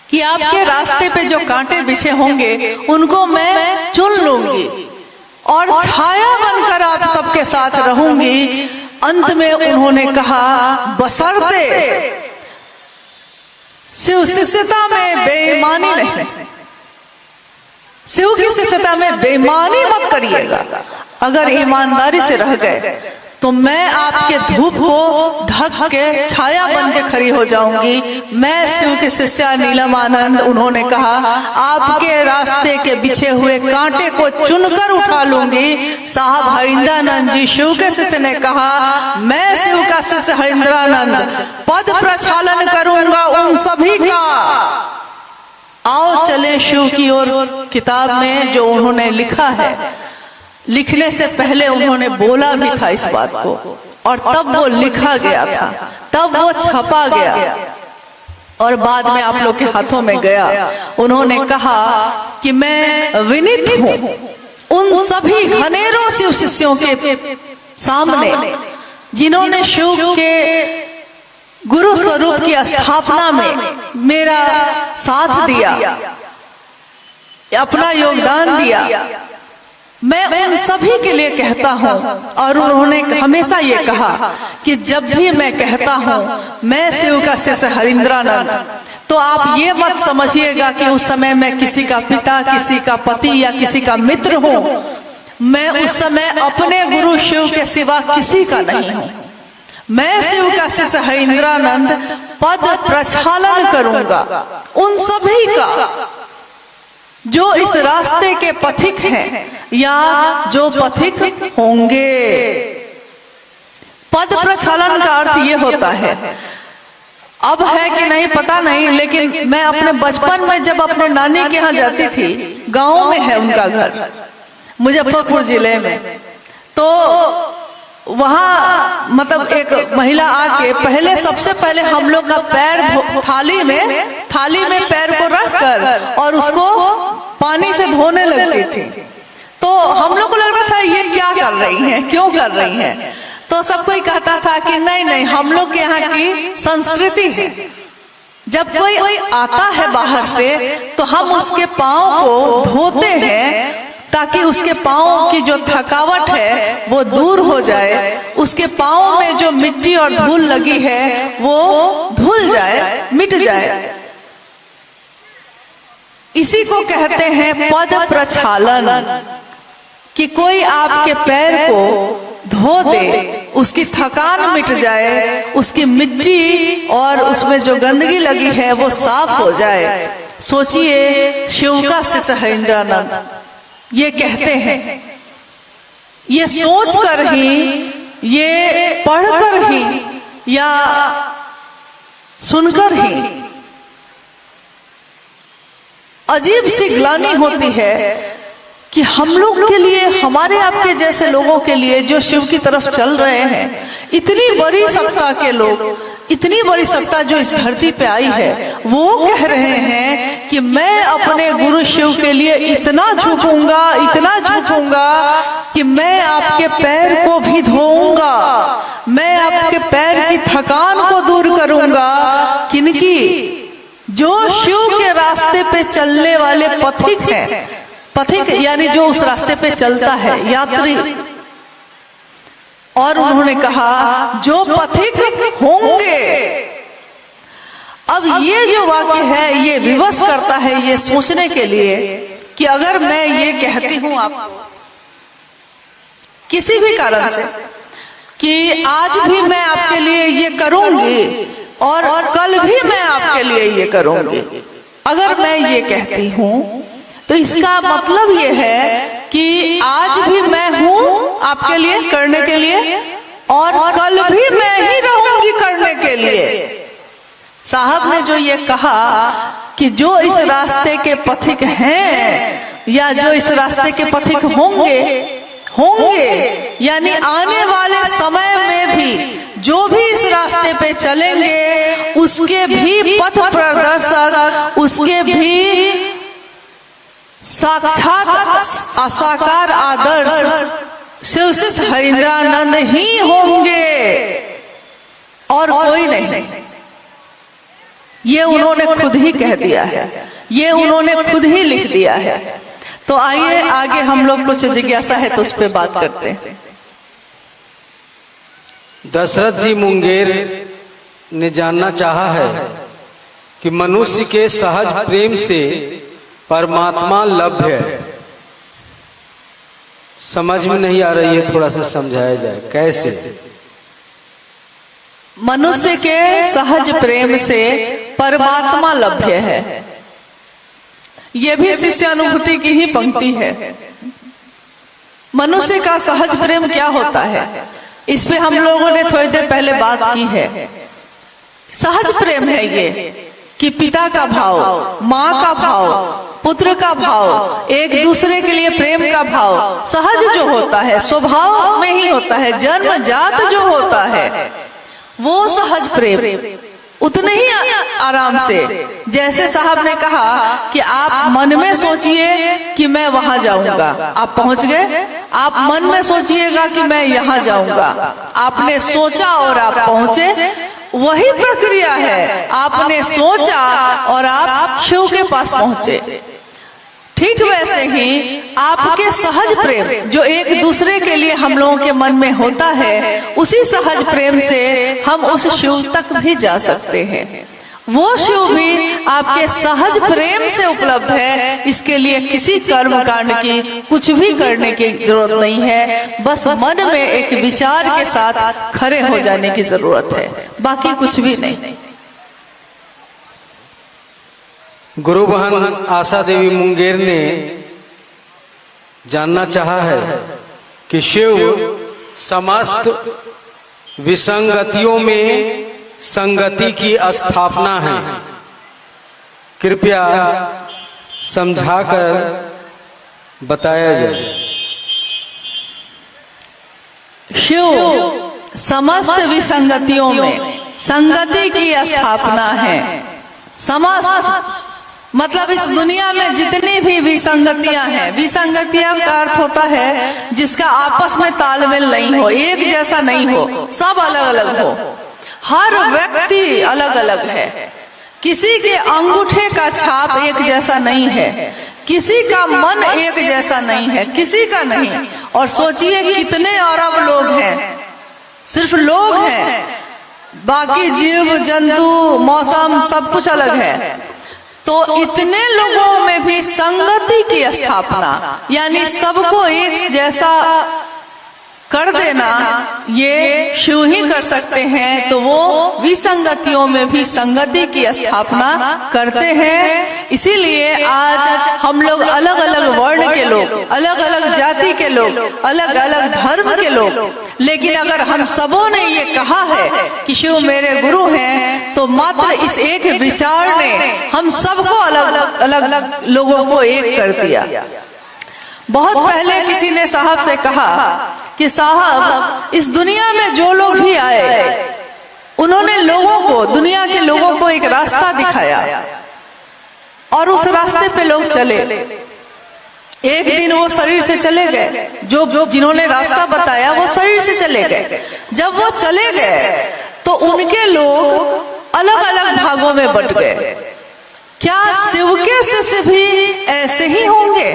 कि आपके रास्ते पे जो कांटे बिछे होंगे उनको मैं चुन लूंगी और छाया बनकर आप सबके साथ रहूंगी। अंत में उन्होंने कहा बशर्ते शिव शिष्यता में बेईमानी नहीं, शिव की शिष्यता में बेईमानी मत करिएगा। अगर ईमानदारी से रह गए तो मैं आपके धूप को ढक के छाया बन के खड़ी हो जाऊंगी। मैं शिव की शिष्या नीलम आनंद, उन्होंने कहा आपके रास्ते के बिछे हुए कांटे को चुनकर उठा लूंगी। साहब हरिंद्रानंद जी शिव के शिष्य ने कहा मैं शिव का शिष्य हरिंद्रानंद पद प्रक्षालन करूंगा उन सभी का। आओ चले शिव की ओर। किताब में जो उन्होंने लिखा है, लिखने से पहले उन्होंने बोला भी था इस बात को और तब वो लिखा गया था, तब वो छपा गया और बाद में आप लोग के हाथों में गया। उन्होंने कहा कि मैं विनीत हूँ उन सभी घनेरों शिव शिष्यों के सामने जिन्होंने शिव के गुरु स्वरूप की स्थापना में मेरा साथ दिया, अपना योगदान दिया। मैं उन सभी के लिए कहता हूँ और उन्होंने हमेशा ये कहा कि जब भी मैं कहता हूँ मैं शिव का शिष्य हरिंद्रानंद, तो आप ये मत समझिएगा कि उस समय मैं किसी का पिता, किसी का पति या किसी का मित्र हूँ। मैं उस समय अपने गुरु शिव के सिवा किसी का नहीं हूँ। मैं शिव का शिष्य हरिंद्रानंद पद प्रक्षालन करूंगा उन सभी का जो इस रास्ते के पथिक हैं या जो पथिक होंगे। पद प्रक्षालन का अर्थ ये होता है, अब है कि नहीं पता नहीं, लेकिन मैं अपने बचपन में जब अपने नानी के यहाँ जाती थी, गांव में है उनका घर मुजफ्फरपुर जिले में, तो वहाँ मतलब एक महिला आके पहले सबसे पहले हम लोग का पैर थाली में पैर को रखकर और उसको पानी से धोने लगती थी। तो हम लोग को लग रहा था ये क्या कर रही हैं, क्यों कर रही हैं? तो सब कोई कहता था कि नहीं नहीं, हम लोग के यहाँ की संस्कृति है, जब कोई आता है बाहर से तो हम उसके पाँव को धोते हैं ताकि उसके पाँव की जो थकावट है वो दूर हो जाए, उसके पाँव में जो मिट्टी और धूल लगी है वो धुल जाए, मिट जाए। इसी को कहते हैं पद प्रक्षालन, कि कोई आपके पैर को धो दे, उसकी थकान मिट जाए, उसकी मिट्टी और उसमें जो गंदगी लगी है वो साफ हो जाए। सोचिए शिव का शिष्य हरिंद्रानंद ये कहते हैं, ये सोच कर ही, ये पढ़कर ही या सुनकर ही अजीब सी ग्लानि होती है कि हम लोग के लिए, हमारे आपके जैसे लोगों के लिए जो शिव की तरफ चल रहे हैं, इतनी बड़ी सत्ता के लोग, इतनी बड़ी सत्ता जो इस धरती पे आई है, वो कह रहे हैं कि मैं अपने गुरु शिव के लिए इतना झुकूंगा, इतना झुकूंगा कि मैं आपके पैर को भी धोऊंगा, मैं आपके पैर की थकान को दूर करूंगा। किनकी? जो शिव के रास्ते पे चलने वाले पथिक हैं। पथिक यानी जो उस रास्ते पे चलता है, यात्री। और उन्होंने कहा जो पथिक होंगे। अब ये जो वाक्य है ये विवश करता है ये सोचने के लिए कि अगर मैं ये कहती हूं आपको किसी भी कारण से कि आज भी मैं आपके लिए ये करूंगी और कल भी मैं आपके लिए ये करूंगी, अगर मैं ये कहती हूं तो इसका मतलब ये है कि आज भी मैं हूं आपके लिए करने के लिए और कल भी मैं ही रहूंगी करने के लिए। साहब ने जो ये कहा कि जो इस रास्ते के पथिक हैं या जो इस रास्ते के पथिक होंगे यानी आने वाले समय में भी जो भी इस रास्ते पे चलेंगे उसके भी पथ प्रदर्शक, उसके भी साक्षात असाकार आदर्श शिवशिष्य हरीन्द्रानंद ही होंगे और कोई नहीं। ये उन्होंने खुद ही कह दिया है, ये उन्होंने खुद ही लिख दिया है। तो आइए आगे हम लोग कुछ जिज्ञासा है तो उस पर बात करते हैं। दशरथ जी मुंगेर ने जानना चाहा है कि मनुष्य के सहज प्रेम से परमात्मा लभ्य है। समझ में नहीं आ रही है, थोड़ा सा समझाया जाए कैसे। मनुष्य के सहज प्रेम से परमात्मा लभ्य है, यह भी शिष्य अनुभूति की ही पंक्ति है। मनुष्य का सहज प्रेम क्या होता है, इस पे हम लोगों ने थोड़ी देर पहले बात की है। सहज प्रेम है ये कि पिता का भाव, माँ का भाव, पुत्र का भाव, एक दूसरे के लिए प्रेम का भाव सहज जो होता है, स्वभाव में ही होता है, जन्मजात जो होता है वो सहज प्रेम। उतने ही आराम से जैसे साहब ने कहा कि आप मन में सोचिए कि मैं वहां जाऊंगा, आप पहुंच गए। आप मन में सोचिएगा कि मैं यहाँ जाऊंगा, आपने सोचा और आप पहुंचे, वही प्रक्रिया है। आपने सोचा और आप शिव के पास पहुंचे। ठीक वैसे ही आपके सहज प्रेम जो एक दूसरे के लिए हम लोगों के मन में होता है, उसी सहज प्रेम से हम उस शिव तक भी जा सकते हैं। वो शिव भी आपके सहज प्रेम से उपलब्ध है। इसके लिए किसी कर्म कांड की कुछ भी करने की जरूरत नहीं है, बस मन में एक विचार के साथ खड़े हो जाने की जरूरत है, बाकी कुछ भी नहीं। गुरु बहन आशा देवी मुंगेर ने जानना चाहा है कि शिव समस्त विसंगतियों में संगति की स्थापना है। कृपया समझाकर बताया जाए। शिव समस्त विसंगतियों में संगति की स्थापना है। समस्त मतलब इस दुनिया में जितनी भी विसंगतियां हैं, विसंगतियां का अर्थ होता है जिसका आपस में तालमेल नहीं हो, एक जैसा नहीं हो, सब अलग अलग हो। हर व्यक्ति अलग अलग है, किसी के अंगूठे का छाप एक जैसा नहीं है, किसी का मन एक जैसा नहीं है, किसी का नहीं। और सोचिए कितने अरब लोग हैं, सिर्फ लोग हैं, बाकी जीव जंतु मौसम सब कुछ अलग है। तो इतने लोगों में भी संगति की स्थापना यानी सबको एक जैसा कर देना, ये शिव ही कर सकते हैं। तो वो विसंगतियों में भी संगति की स्थापना करते हैं। इसीलिए आज हम लोग अलग अलग वर्ण के लोग, अलग अलग जाति के लोग, अलग अलग धर्म के लोग, लेकिन अगर हम सबों ने ये कहा है कि शिव मेरे गुरु हैं, तो मात्र इस एक विचार ने हम सबको अलग अलग लोगों को एक कर दिया। बहुत पहले किसी ने साहब से कहा कि साहब, इस दुनिया में जो लोग भी आए उन्होंने लोगों को, दुनिया के लोगों को एक रास्ता दिखाया और उस रास्ते पे लोग चले। एक दिन वो शरीर से चले गए, जो जिन्होंने रास्ता बताया वो शरीर से चले गए। जब वो चले गए तो उनके लोग अलग अलग भागों में बट गए। क्या शिव के शिष्य भी ऐसे ही होंगे?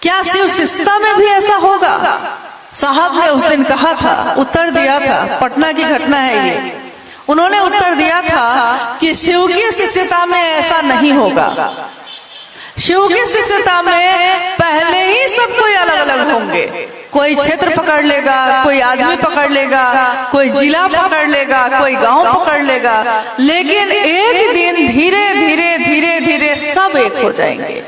क्या शिव शिष्यता में भी ऐसा होगा? साहब ने उस दिन कहा था, उत्तर दिया था, पटना की घटना है ये, उन्होंने उत्तर दिया था कि शिव की शिष्यता में ऐसा नहीं होगा। शिव की शिष्यता में पहले ही सब कोई अलग अलग होंगे। कोई क्षेत्र पकड़ लेगा, कोई आदमी पकड़ लेगा, कोई जिला पकड़ लेगा, कोई गांव पकड़ लेगा, लेकिन एक दिन धीरे धीरे धीरे धीरे सब एक हो जाएंगे।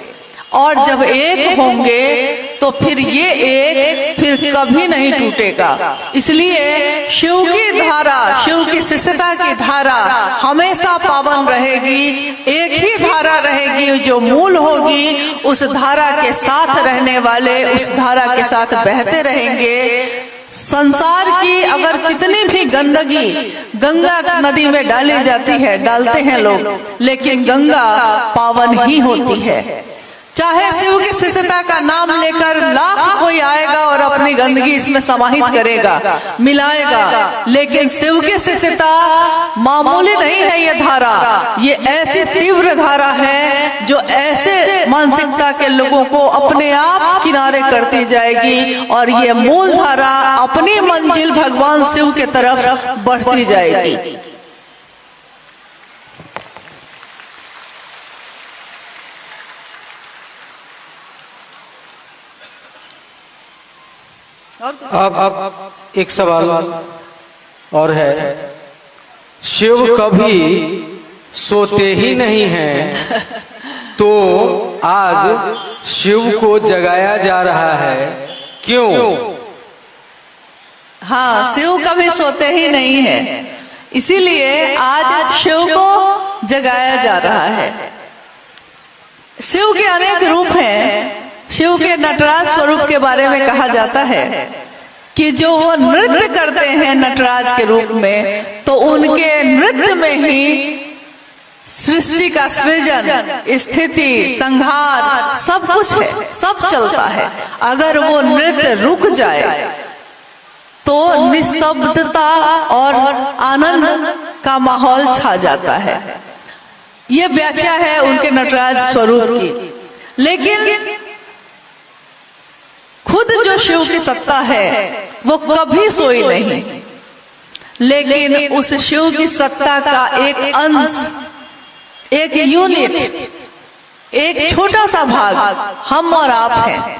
और जब एक होंगे तो फिर ये एक फिर कभी नहीं टूटेगा। इसलिए शिव की धारा, शिव की शिष्यता की धारा हमेशा पावन रहेगी। एक ही धारा रहेगी जो मूल होगी, उस धारा के साथ रहने वाले उस धारा के साथ बहते रहेंगे। संसार की अगर कितनी भी गंदगी गंगा नदी में डाली जाती है, डालते हैं लोग, लेकिन गंगा पावन ही होती है। चाहे शिव की शिष्यता का नाम लेकर लाख कोई आएगा और अपनी गंदगी इसमें समाहित करेगा, मिलाएगा, लेकिन शिव की शिष्यता मामूली नहीं है। ये धारा, ये ऐसी तीव्र धारा है जो ऐसे मानसिकता के लोगों को अपने आप किनारे करती जाएगी और ये मूल धारा अपनी मंजिल भगवान शिव के तरफ बढ़ती जाएगी। अब एक सवाल और है, शिव कभी सोते ही नहीं हैं, तो आज शिव को जगाया जा रहा है, क्यों? हाँ, शिव कभी सोते ही नहीं है, इसीलिए आज शिव को जगाया जा रहा है। शिव के अनेक रूप हैं। शिव के नटराज स्वरूप के बारे में कहा जाता है कि जो वो नृत्य करते हैं नटराज के रूप में, तो उनके नृत्य में ही सृष्टि का सृजन, स्थिति, संहार सब कुछ है, सब चलता है। अगर वो नृत्य रुक जाए तो निस्तब्धता और आनंद का माहौल छा जाता है। ये व्याख्या है उनके नटराज स्वरूप की। लेकिन खुद जो शिव की सत्ता है वो कभी सोई नहीं, लेकिन उस शिव की सत्ता का एक अंश, एक यूनिट, एक छोटा सा भाग हम और आप हैं।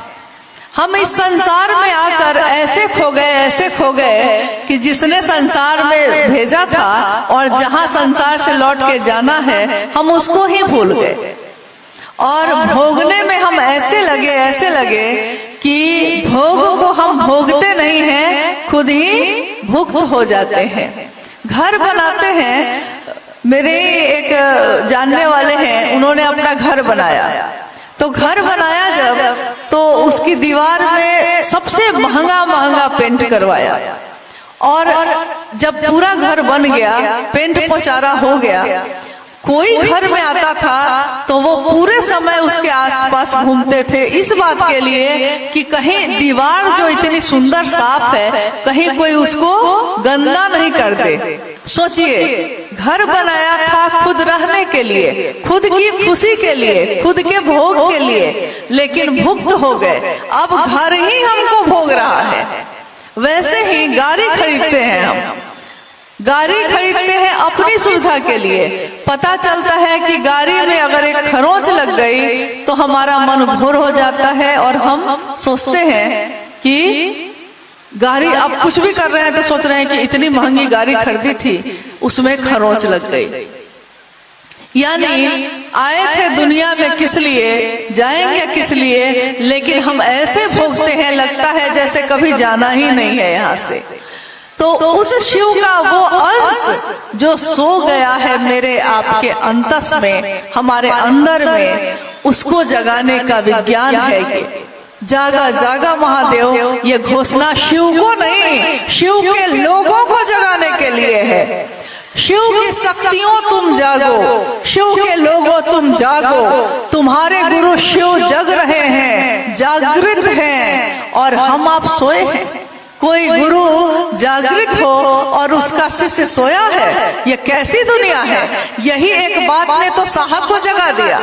हम इस संसार में आकर ऐसे खो गए कि जिसने संसार में भेजा था और जहां संसार से लौट के जाना है हम उसको ही भूल गए। और भोगने में हम ऐसे लगे कि भोग को हम भोगते नहीं हैं, खुद ही भुक्त हो जाते हैं। घर बनाते हैं, मेरे एक जानने वाले हैं, उन्होंने अपना घर बनाया, तो घर बनाया जब, तो उसकी दीवार में सबसे महंगा पेंट करवाया। और जब पूरा घर बन गया, पेंट पोचारा हो गया, कोई घर में आता था तो वो पूरे समय उसके आसपास घूमते थे इस बात के लिए कि कहीं दीवार जो इतनी सुंदर साफ है, कहीं कोई उसको गंदा नहीं कर दे। सोचिए, घर बनाया था खुद रहने के लिए, खुद की खुशी के लिए, खुद के भोग के लिए, लेकिन भुक्त हो गए। अब घर ही हमको भोग रहा है। वैसे ही गाड़ी खरीदते हैं, हम गाड़ी खरीदते हैं अपनी सुविधा के लिए। पता चलता है कि गाड़ी में अगर एक खरोंच लग गई तो हमारा मन घोर हो जाता है और हम सोचते हैं कि गाड़ी, अब कुछ भी कर रहे हैं तो सोच रहे हैं कि इतनी महंगी गाड़ी खरीदी थी, उसमें खरोंच लग गई। यानी आए थे दुनिया में किस लिए, जाएंगे किस लिए, लेकिन हम ऐसे भोगते हैं, लगता है जैसे कभी जाना ही नहीं है यहाँ से। तो उस शिव का वो अंश जो सो गया है मेरे आपके अंतस में, हमारे अंदर में, उसको जगाने का विज्ञान है ये। जागा जागा महादेव, ये घोषणा शिव को नहीं, शिव के लोगों को जगाने के लिए है। शिव की शक्तियों तुम जागो, शिव के लोगों तुम जागो, तुम्हारे गुरु शिव जग रहे हैं, जागृत हैं, और हम आप सोए हैं। कोई गुरु जागृत हो और उसका शिष्य सोया है, ये कैसी दुनिया है। यही एक बात ने तो साहब को जगा दिया।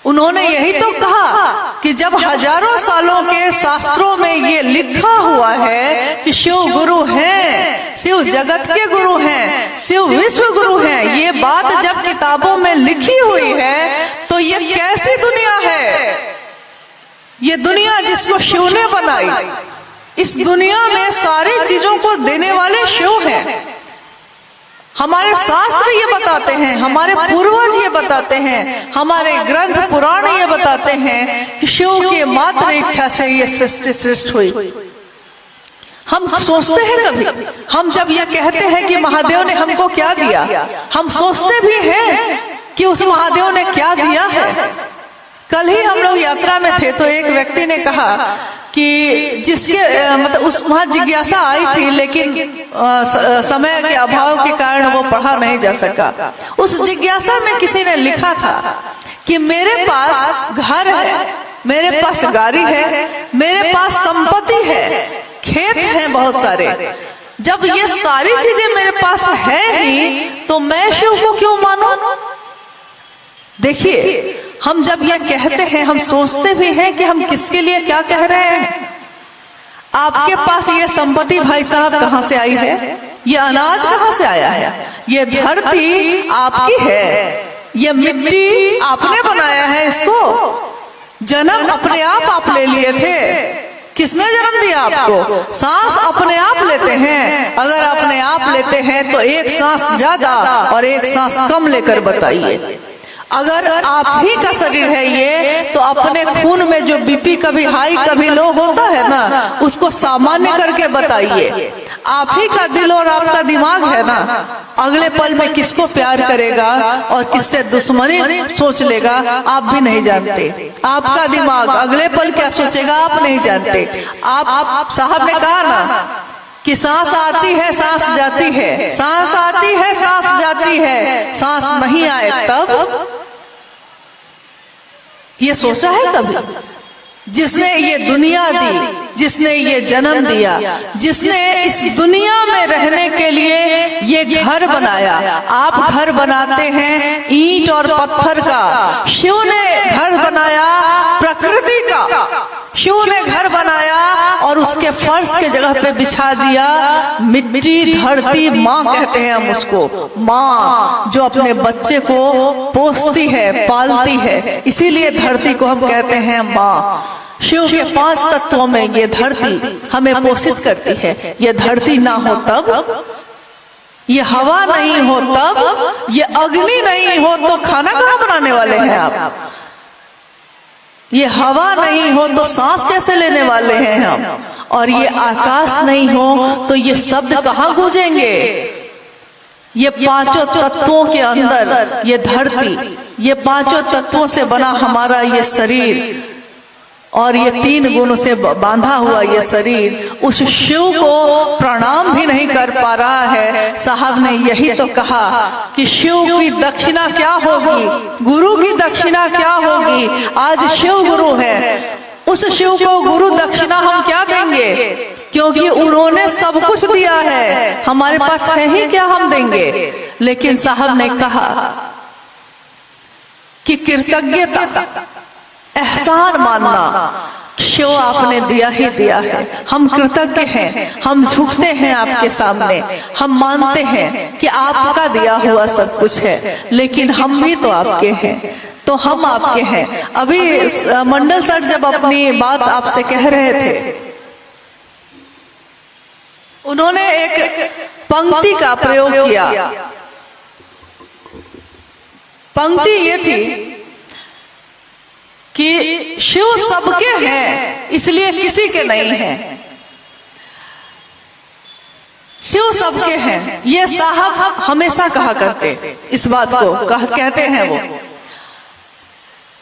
उन्होंने यही तो कहा कि जब हजारों सालों के शास्त्रों में ये लिखा हुआ है कि शिव गुरु हैं, शिव जगत के गुरु हैं, शिव विश्व गुरु हैं, ये बात जब किताबों में लिखी हुई है तो ये कैसी दुनिया है। ये दुनिया जिसको शिव ने बनाई, इस दुनिया में सारी चीजों को देने वाले शिव हैं। हमारे शास्त्र ये बताते हैं, हमारे पूर्वज ये बताते हैं, हमारे ग्रंथ पुराण ये बताते हैं कि शिव की मात्र इच्छा से ये सृष्टि सृष्टि हुई। हम सोचते हैं कभी, हम जब ये कहते हैं कि महादेव ने हमको क्या दिया, हम सोचते भी हैं कि उस महादेव ने क्या दिया है। कल ही हम लोग यात्रा में थे तो एक व्यक्ति ने कहा कि जिसके मतलब उस वहां जिज्ञासा आई थी, लेकिन समय के अभाव के कारण वो पढ़ा नहीं जा सका। उस जिज्ञासा में किसी ने लिखा था कि मेरे पास घर है, मेरे पास गाड़ी है, मेरे पास संपत्ति है, खेत हैं बहुत सारे, जब ये सारी चीजें मेरे पास है ही तो मैं शिव को क्यों मानूं। देखिए, हम जब ये कहते हैं हम सोचते भी हैं कि हम किसके लिए क्या कह रहे हैं। आपके पास ये संपत्ति भाई साहब कहाँ से आई है, ये अनाज कहाँ से आया है, ये धरती आपकी है, ये मिट्टी आपने बनाया है, इसको जन्म अपने आप ले लिए थे। किसने जन्म दिया आपको? सांस अपने आप लेते हैं। अगर अपने आप लेते हैं तो एक सांस ज्यादा और एक सांस कम लेकर बताइए। अगर आप ही का शरीर है ये, तो अपने खून में जो बीपी कभी हाई कभी लो होता है ना, उसको सामान्य करके बताइए। आप ही का दिल और आपका दिमाग है ना, अगले पल में किसको प्यार करेगा और किससे दुश्मनी सोच लेगा आप भी नहीं जानते। आपका दिमाग अगले पल क्या सोचेगा आप नहीं जानते। आप साहब ने कहा ना कि सांस आती है सांस जाती है, सांस आती है सांस जाती है, सांस नहीं आए तब। ये सोचा है कभी? जिसने ये दुनिया दी, जिसने ये जन्म दिया, जिसने इस दुनिया में रहने के लिए ये घर बनाया। आप घर बनाते हैं ईंट और पत्थर का, शिव ने घर बनाया प्रकृति का। शिव ने घर बनाया और उसके फर्श के जगह पे बिछा दिया मिट्टी, धरती, माँ कहते हैं हम उसको, माँ जो अपने बच्चे को पोसती है, पालती है, इसीलिए धरती को हम कहते हैं माँ। शिव के 5 तत्वों में ये धरती हमें पोषित करती है। ये धरती ना हो तब, ये हवा नहीं हो तब, ये अग्नि नहीं हो तो खाना कहाँ बनाने वाले हैं आप? ये हवा नहीं हो तो सांस कैसे लेने वाले हैं हम? और ये आकाश नहीं हो तो ये शब्द कहाँ गूंजेंगे? ये 5 तत्वों के अंदर ये धरती, ये 5 तत्वों से बना हमारा ये शरीर और ये 3 गुणों से बांधा हुआ ये शरीर उस शिव को प्रणाम भी नहीं कर पा रहा है। साहब ने यही तो कहा कि शिव की दक्षिणा क्या होगी, गुरु की दक्षिणा क्या होगी। आज शिव गुरु है, उस शिव को गुरु दक्षिणा हम क्या देंगे? क्योंकि उन्होंने सब कुछ दिया है, हमारे पास है ही क्या हम देंगे। लेकिन साहब ने कहा कि कृतज्ञता, एहसान मानना, शिव आपने दिया ही दिया है, हम कृतज्ञ हैं, हम झुकते हैं आपके सामने, हम मानते हैं कि आपका दिया हुआ सब कुछ है, लेकिन हम भी तो आपके हैं, तो हम आपके हैं। अभी मंडल सर जब अपनी बात आपसे कह रहे थे, उन्होंने एक पंक्ति का प्रयोग किया। पंक्ति ये थी कि शिव सबके हैं इसलिए किसी के नहीं हैं। शिव सबके हैं, ये साहब हमेशा कहा करते, इस बात को कहते हैं वो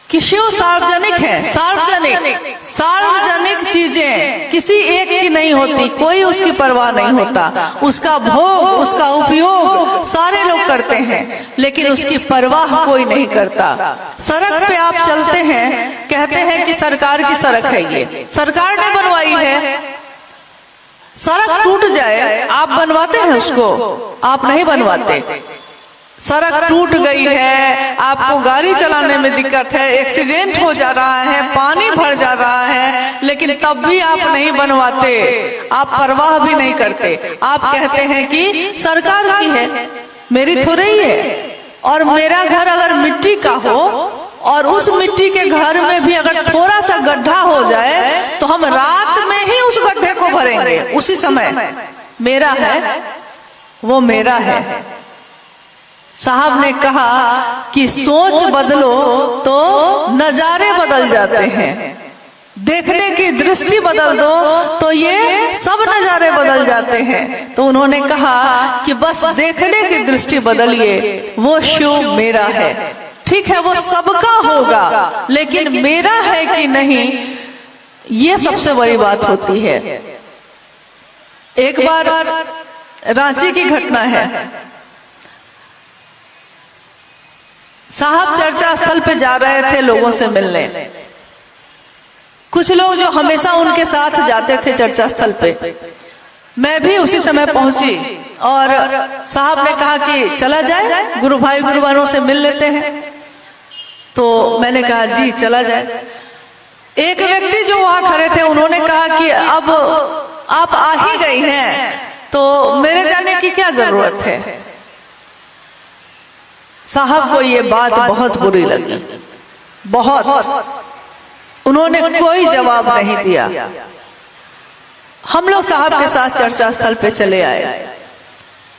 कि शिव सार्वजनिक है। सार्वजनिक धार्मिक चीजें किसी एक की नहीं होती, कोई उसकी परवाह नहीं होता, उसका भोग, उसका उपयोग सारे लोग करते हैं, लेकिन उसकी परवाह कोई नहीं करता। सड़क पे आप चलते हैं, कहते हैं कि सरकार की सड़क है, ये सरकार ने बनवाई है। सड़क टूट जाए आप बनवाते हैं उसको? आप नहीं बनवाते। सड़क टूट गई है, आपको गाड़ी चलाने में दिक्कत है, एक्सीडेंट हो जा रहा है, पानी भर जा रहा है, लेकिन तब भी आप नहीं बनवाते, आप परवाह भी नहीं करते। आप कहते हैं कि सरकार की है, मेरी थोड़ी ही है। और मेरा घर अगर मिट्टी का हो और उस मिट्टी के घर में भी अगर थोड़ा सा गड्ढा हो जाए तो हम रात में ही उस गड्ढे को भरेंगे, उसी समय। मेरा है वो मेरा है। साहब ने कहा कि सोच बदलो तो नजारे बदल जाते हैं, देखने की दृष्टि बदल दो तो ये सब नजारे बदल जाते हैं। तो उन्होंने कहा कि बस देखने की दृष्टि बदलिए, वो शिव मेरा है। ठीक है, वो सबका होगा, लेकिन मेरा है कि नहीं, ये सबसे बड़ी बात होती है। एक बार रांची की घटना है। साहब चर्चा स्थल पे जा रहे थे लोगों से मिलने। कुछ लोग जो हमेशा उनके साथ जाते थे चर्चा स्थल पे, मैं भी उसी समय पहुंची और साहब ने कहा कि चला जाए, गुरु भाई गुरु बहनों से मिल लेते हैं। तो मैंने कहा जी चला जाए। एक व्यक्ति जो वहां खड़े थे उन्होंने कहा कि अब आप आ ही गई हैं तो मेरे जाने की क्या जरूरत है। साहब को ये बात बहुत बुरी लगी, बहुत। उन्होंने कोई जवाब नहीं दिया। हम लोग साहब के साथ चर्चा स्थल पे चले आए।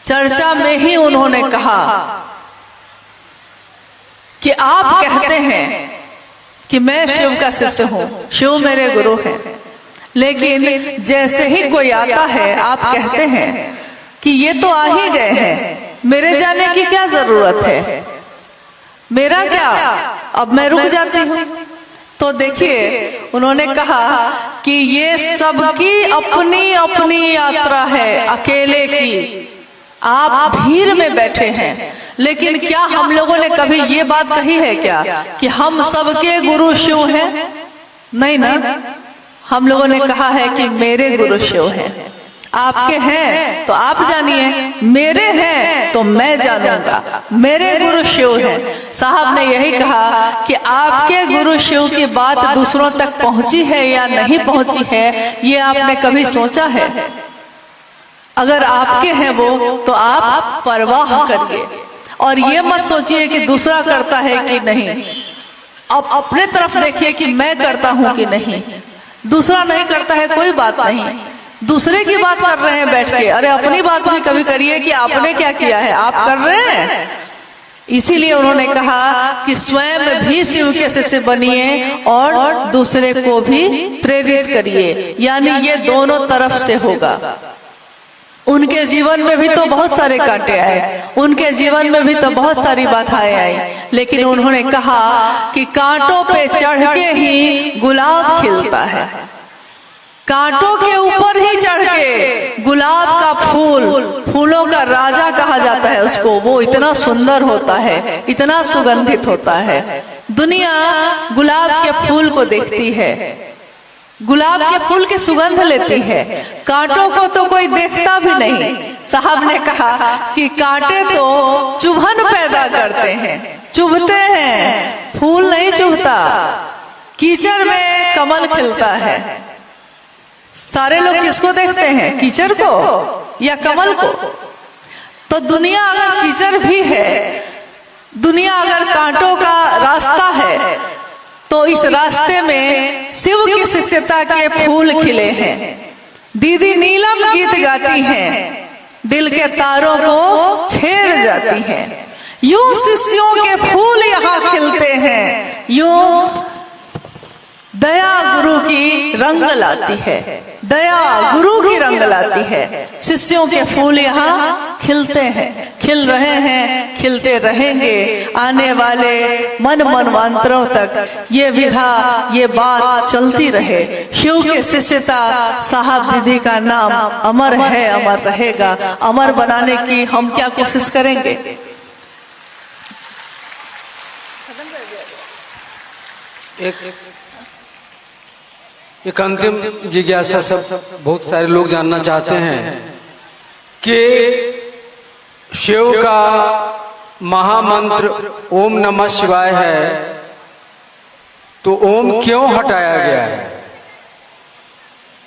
चर्चा में ही उन्होंने कहा कि आप कहते हैं कि मैं शिव का शिष्य हूं, शिव मेरे गुरु हैं, लेकिन जैसे ही कोई आता है आप कहते हैं कि ये तो आ ही गए हैं, मेरे जाने की क्या जरूरत है, मेरा क्या, अब मैं रुक जाती हूँ। तो देखिए उन्होंने कहा कि ये सबकी अपनी अपनी यात्रा है, अकेले की। आप भीड़ में बैठे हैं, लेकिन क्या हम लोगों ने कभी ये बात कही है क्या कि हम सबके गुरु शिव हैं? नहीं ना। हम लोगों ने कहा है कि मेरे गुरु शिव हैं। आपके हैं तो आप जानिए, मेरे हैं तो मैं जानूंगा, मेरे गुरु शिव हैं। साहब ने यही कहा कि आपके गुरु शिव की बात दूसरों तक पहुंची है या नहीं पहुंची है, ये आपने कभी सोचा है? अगर आपके हैं वो तो आप परवाह करिए और ये मत सोचिए कि दूसरा करता है कि नहीं। अब अपने तरफ देखिए कि मैं करता हूं कि नहीं। दूसरा नहीं करता है कोई बात नहीं, दूसरे की बात कर रहे हैं बैठ के, अरे अपनी बात भी कभी करिए कि आपने क्या किया है, आप कर रहे हैं। इसीलिए उन्होंने कहा कि स्वयं भी शिव के शिष्य बनिए और दूसरे को भी प्रेरित करिए, यानी ये दोनों तरफ से होगा। उनके जीवन में भी तो बहुत सारे कांटे आए, उनके जीवन में भी तो बहुत सारी बाधाएं आई, लेकिन उन्होंने कहा कि कांटों पे चढ़ के ही गुलाब खिलता है। कांटों के ऊपर ही चढ़ के गुलाब का फूल, फूलों का राजा कहा जाता है उसको, वो इतना सुंदर होता है, इतना सुगंधित होता है। दुनिया गुलाब के फूल को देखती है, गुलाब के फूल की सुगंध लेती है, कांटों को तो कोई देखता भी नहीं। साहब ने कहा कि कांटे तो चुभन पैदा करते हैं, चुभते हैं, फूल नहीं चुभता। कीचड़ में कमल खिलता है। सारे लोग किसको देखते हैं, कीचड़ को या कमल को? तो दुनिया अगर कीचड़ भी है, दुनिया अगर कांटों का रास्ता है, तो इस रास्ते में शिव की शिष्यता के फूल खिले हैं। दीदी नीलम गीत गाती हैं, दिल के तारों को छेड़ जाती हैं। यूं शिष्यों के फूल यहाँ खिलते हैं, यूं दया गुरु की रंग लाती है, दया गुरु की रंग लाती है। शिष्यों के फूल यहाँ खिलते हैं, खिल रहे हैं, खिलते रहेंगे आने वाले मनवंतरों तक। ये विधा, ये बात चलती रहे। शिव के शिष्यता साहब दीदी का नाम अमर है, अमर रहेगा। अमर बनाने की हम क्या कोशिश करेंगे? एक अंतिम जिज्ञासा सब बहुत सारे लोग जानना चाहते हैं कि शिव का महामंत्र ओम नमः शिवाय है, तो ओम क्यों हटाया गया है?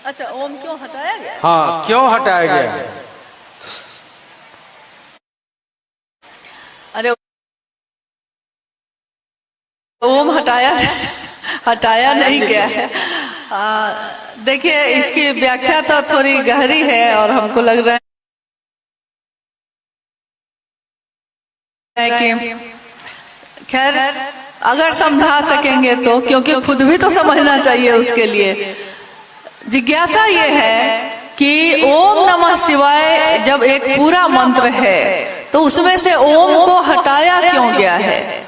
अच्छा, ओम क्यों हटाया गया? हाँ, क्यों हटाया गया है? अरे ओम हटाया नहीं गया है। देखिए, इसकी व्याख्या तो थोड़ी गहरी है और हमको लग रहा है कि खैर अगर समझा सकेंगे तो, क्योंकि खुद भी तो समझना चाहिए उसके लिए। जिज्ञासा ये है कि ओम नमः शिवाय जब एक पूरा मंत्र है तो उसमें से ओम को हटाया क्यों गया है?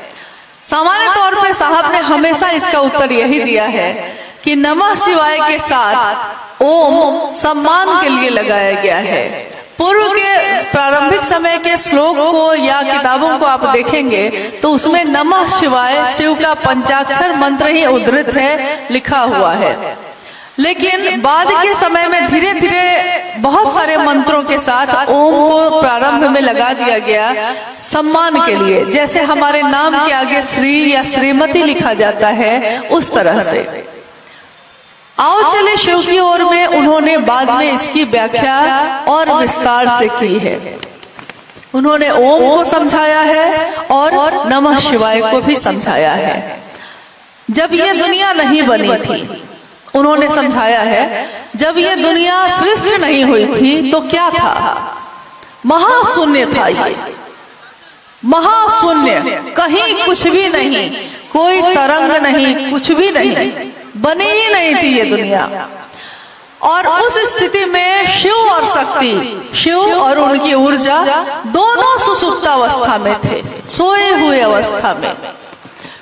सामान्य तौर पे साहब ने हमेशा इसका उत्तर यही दिया है कि नमः शिवाय के साथ ओम सम्मान के लिए लगाया गया है। पूर्व के प्रारंभिक समय के श्लोक को या किताबों को आप देखेंगे तो उसमें नमः शिवाय शिव का पंचाक्षर मंत्र ही उद्धृत है, लिखा हुआ है। लेकिन बाद के समय में धीरे धीरे बहुत सारे मंत्रों के साथ ओम को प्रारंभ में लगा दिया गया सम्मान के लिए। जैसे हमारे नाम के आगे श्री या श्रीमती लिखा जाता है, उस तरह से। आओ चले शिव की ओर में उन्होंने बाद में इसकी व्याख्या और विस्तार से की है। उन्होंने ओम को समझाया है और नमः शिवाय को भी समझाया है। जब ये दुनिया नहीं बनी थी, उन्होंने समझाया है, जब ये दुनिया सृष्टि नहीं हुई थी तो क्या था? महाशून्य था। ये महाशून्य, कहीं कुछ भी नहीं, कोई तरंग नहीं, कुछ भी नहीं, बनी ही नहीं थी ये दुनिया। और उस स्थिति में शिव और शक्ति, शिव और उनकी ऊर्जा दोनों सुसुप्त अवस्था में थे, सोए हुए अवस्था में।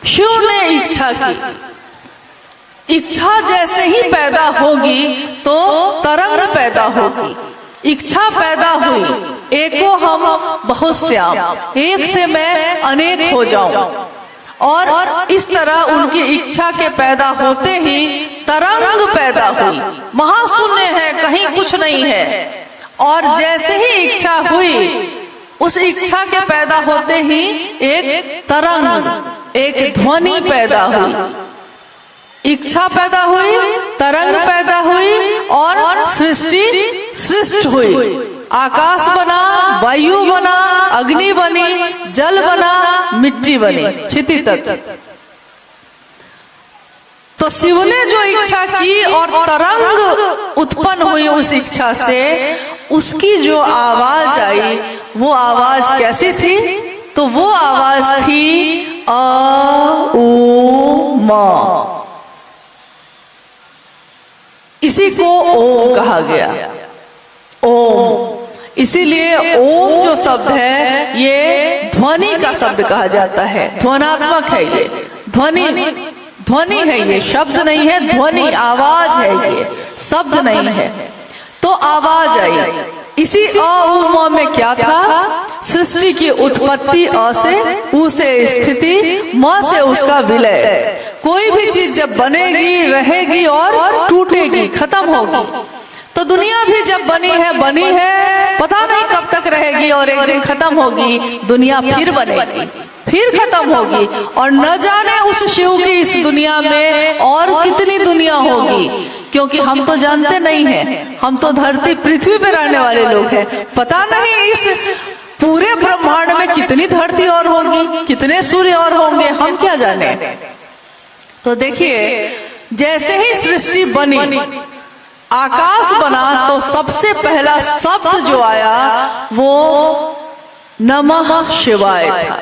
शिव ने इच्छा की, इच्छा जैसे ही पैदा होगी तो तरंग पैदा होगी। इच्छा पैदा हुई, एको हम बहुत श्याम, एक से मैं अनेक हो जाऊं। और इस तरह उनकी इच्छा के पैदा होते ही तरंग पैदा हुई। महाशून्य है, कहीं कुछ नहीं है। और जैसे ही इच्छा हुई, उस इच्छा के पैदा होते ही एक तरंग, एक ध्वनि पैदा हुई। इच्छा पैदा हुई, तरंग पैदा हुई और सृष्टि हुई। आकाश बना, वायु बना, अग्नि बनी, जल बना, मिट्टी बनी, क्षिति तत्व। तो शिव ने जो इच्छा की और तरंग उत्पन्न हुई उस इच्छा से, उसकी जो आवाज आई, वो आवाज कैसी थी? तो वो आवाज थी अ उ म। इसी को ओम कहा गया, ओम। इसीलिए ओम जो शब्द है ये ध्वनि का शब्द कहा जाता है, ध्वनात्मक है ये, ध्वनि है ये, शब्द नहीं है, ध्वनि, आवाज है ये, शब्द नहीं है। तो आवाज आई। इसी अ उ म में क्या था? सृष्टि की उत्पत्ति अ से, उ से स्थिति, म से उसका विलय। कोई भी चीज जब बनेगी, रहेगी और टूटेगी, खत्म होगी। तो दुनिया भी जब बनी है, पता नहीं कब तक रहेगी और एक दिन खत्म होगी। दुनिया फिर बनेगी, फिर खत्म होगी, और न जाने उस शिव की इस दुनिया में और कितनी दुनिया होगी, क्योंकि हम तो जानते नहीं हैं। हम तो धरती पृथ्वी पे रहने वाले लोग हैं। पता नहीं इस पूरे ब्रह्मांड में कितनी धरती और होगी, कितने सूर्य और होंगे, हम क्या जाने। तो देखिए, जैसे ही सृष्टि बनी, आकाश बना, तो सबसे पहला शब्द जो आया वो नमः शिवाय था।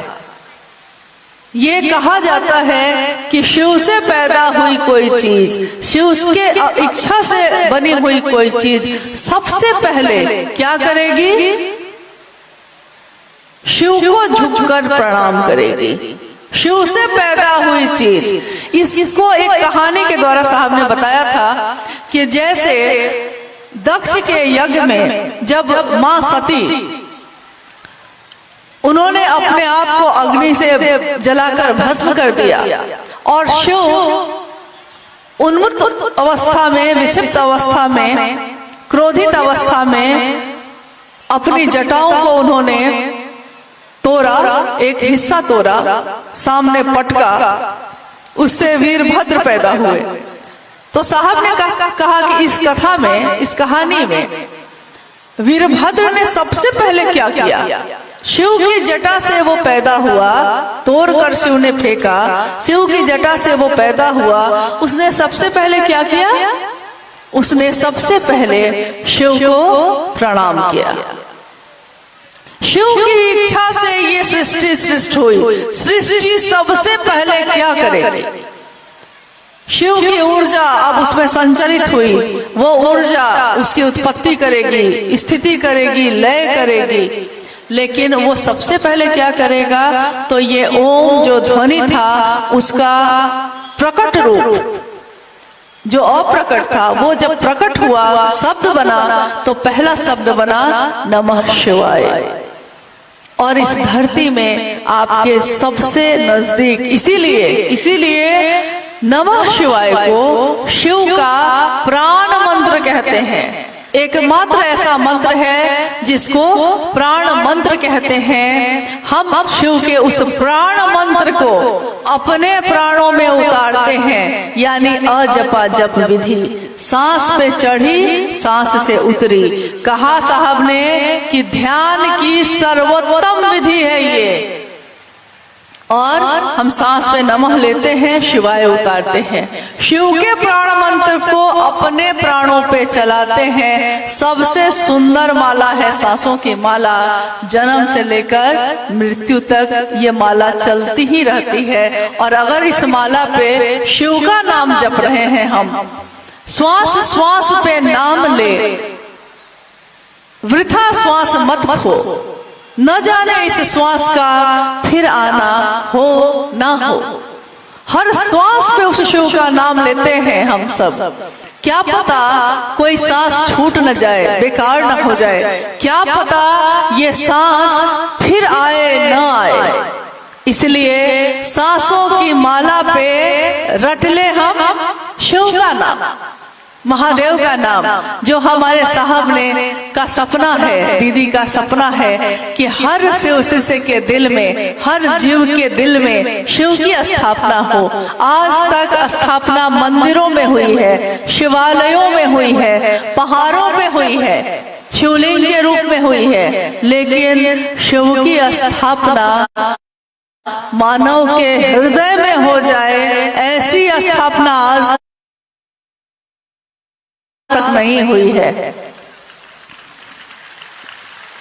ये कहा जाता है कि शिव से पैदा हुई कोई चीज, शिव के इच्छा से बनी हुई कोई चीज सबसे पहले क्या करेगी? शिव को झुककर प्रणाम करेगी। शिव से पैदा हुई चीज। इसको एक कहानी के द्वारा साहब ने बताया था कि जैसे दक्ष के यज्ञ में जब मां सती उन्होंने अपने आप को अग्नि से जलाकर भस्म कर दिया और शिव उन्मत्त अवस्था में, विक्षिप्त अवस्था में, क्रोधित अवस्था में अपनी जटाओं को उन्होंने तोड़ा, एक हिस्सा तोड़ा, सामने पटका, उससे वीरभद्र पैदा हुए। तो साहब ने कहा कि इस कथा में, इस कहानी में वीरभद्र ने सबसे पहले क्या किया? शिव की जटा से वो पैदा हुआ, तोड़कर शिव ने फेंका, शिव की जटा से वो पैदा हुआ। उसने सबसे पहले क्या किया? उसने सबसे पहले शिव को प्रणाम किया। शिव की इच्छा से ये सृष्टि सृष्टि हुई। सृष्टि सबसे पहले क्या करे? शिव की ऊर्जा अब उसमें संचरित हुई, वो ऊर्जा उसकी उत्पत्ति करेगी, स्थिति करेगी, लय करेगी। लेकिन वो सबसे पहले क्या करेगा? तो ये ओम जो ध्वनि था उसका प्रकट रूप, जो अप्रकट था, वो जब प्रकट हुआ, शब्द बना, तो पहला शब्द बना नमः शिवाय। और इस धरती में आपके सबसे नजदीक, इसीलिए नमः शिवाय को शिव का प्राण मंत्र कहते हैं। एकमात्र ऐसा मंत्र है जिसको प्राण मंत्र कहते हैं। हम शिव के उस प्राण मंत्र को अपने प्राणों में उतारते हैं, यानी अजपा जप विधि। सांस पे चढ़ी, सांस से उतरी। कहा साहब ने कि ध्यान की सर्वोत्तम विधि है ये। और हम सांस पे नमः लेते हैं, शिवाय उतारते हैं। शिव के प्राण मंत्र को अपने प्राणों पे चलाते हैं। सबसे सुंदर माला है सांसों की माला। जन्म से लेकर मृत्यु तक ये माला चलती ही रहती है। और अगर इस माला पे शिव का नाम जप रहे हैं हम, श्वास श्वास पे नाम ले, वृथा श्वास मत खो। न जाने इस श्वास का फिर आना हो ना हो। हर श्वास पे उस शिव का नाम लेते हैं हम सब। क्या पता कोई सांस छूट न जाए, बेकार न हो जाए। क्या पता ये सांस फिर आए न आए। इसलिए सांसों की माला पे रट ले हम शिव का नाम, महादेव का नाम, जो हमारे साहब ने का सपना है, दीदी का सपना है कि हर शिव शिष्य के दिल में, हर जीव के दिल में शिव की स्थापना हो। आज तक स्थापना मंदिरों में हुई है, शिवालयों में हुई है, पहाड़ों में हुई है, शिवलिंग के रूप में हुई है। लेकिन शिव की स्थापना मानव के हृदय में हो जाए, ऐसी स्थापना आज तक नहीं हुई है।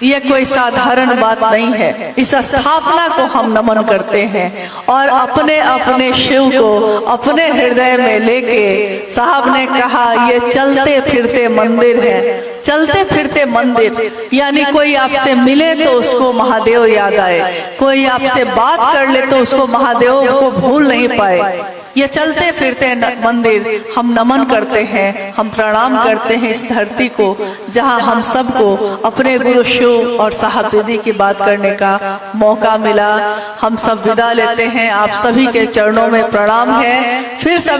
ये कोई साधारण बात नहीं है। इस स्थापना को हम नमन करते हैं और अपने अपने शिव को अपने हृदय में लेके, साहब ने कहा ये चलते फिरते मंदिर है। चलते फिरते मंदिर यानी कोई आपसे मिले तो उसको महादेव याद आए, कोई आपसे बात कर ले तो उसको महादेव को भूल नहीं पाए। ये चलते फिरते मंदिर हम नमन करते हैं, हम प्रणाम करते हैं इस धरती को, जहां हम सबको अपने गुरु शिव और साहब दीदी की बात करने का मौका मिला। हम सब विदा लेते हैं। आप सभी के चरणों में प्रणाम है। फिर सब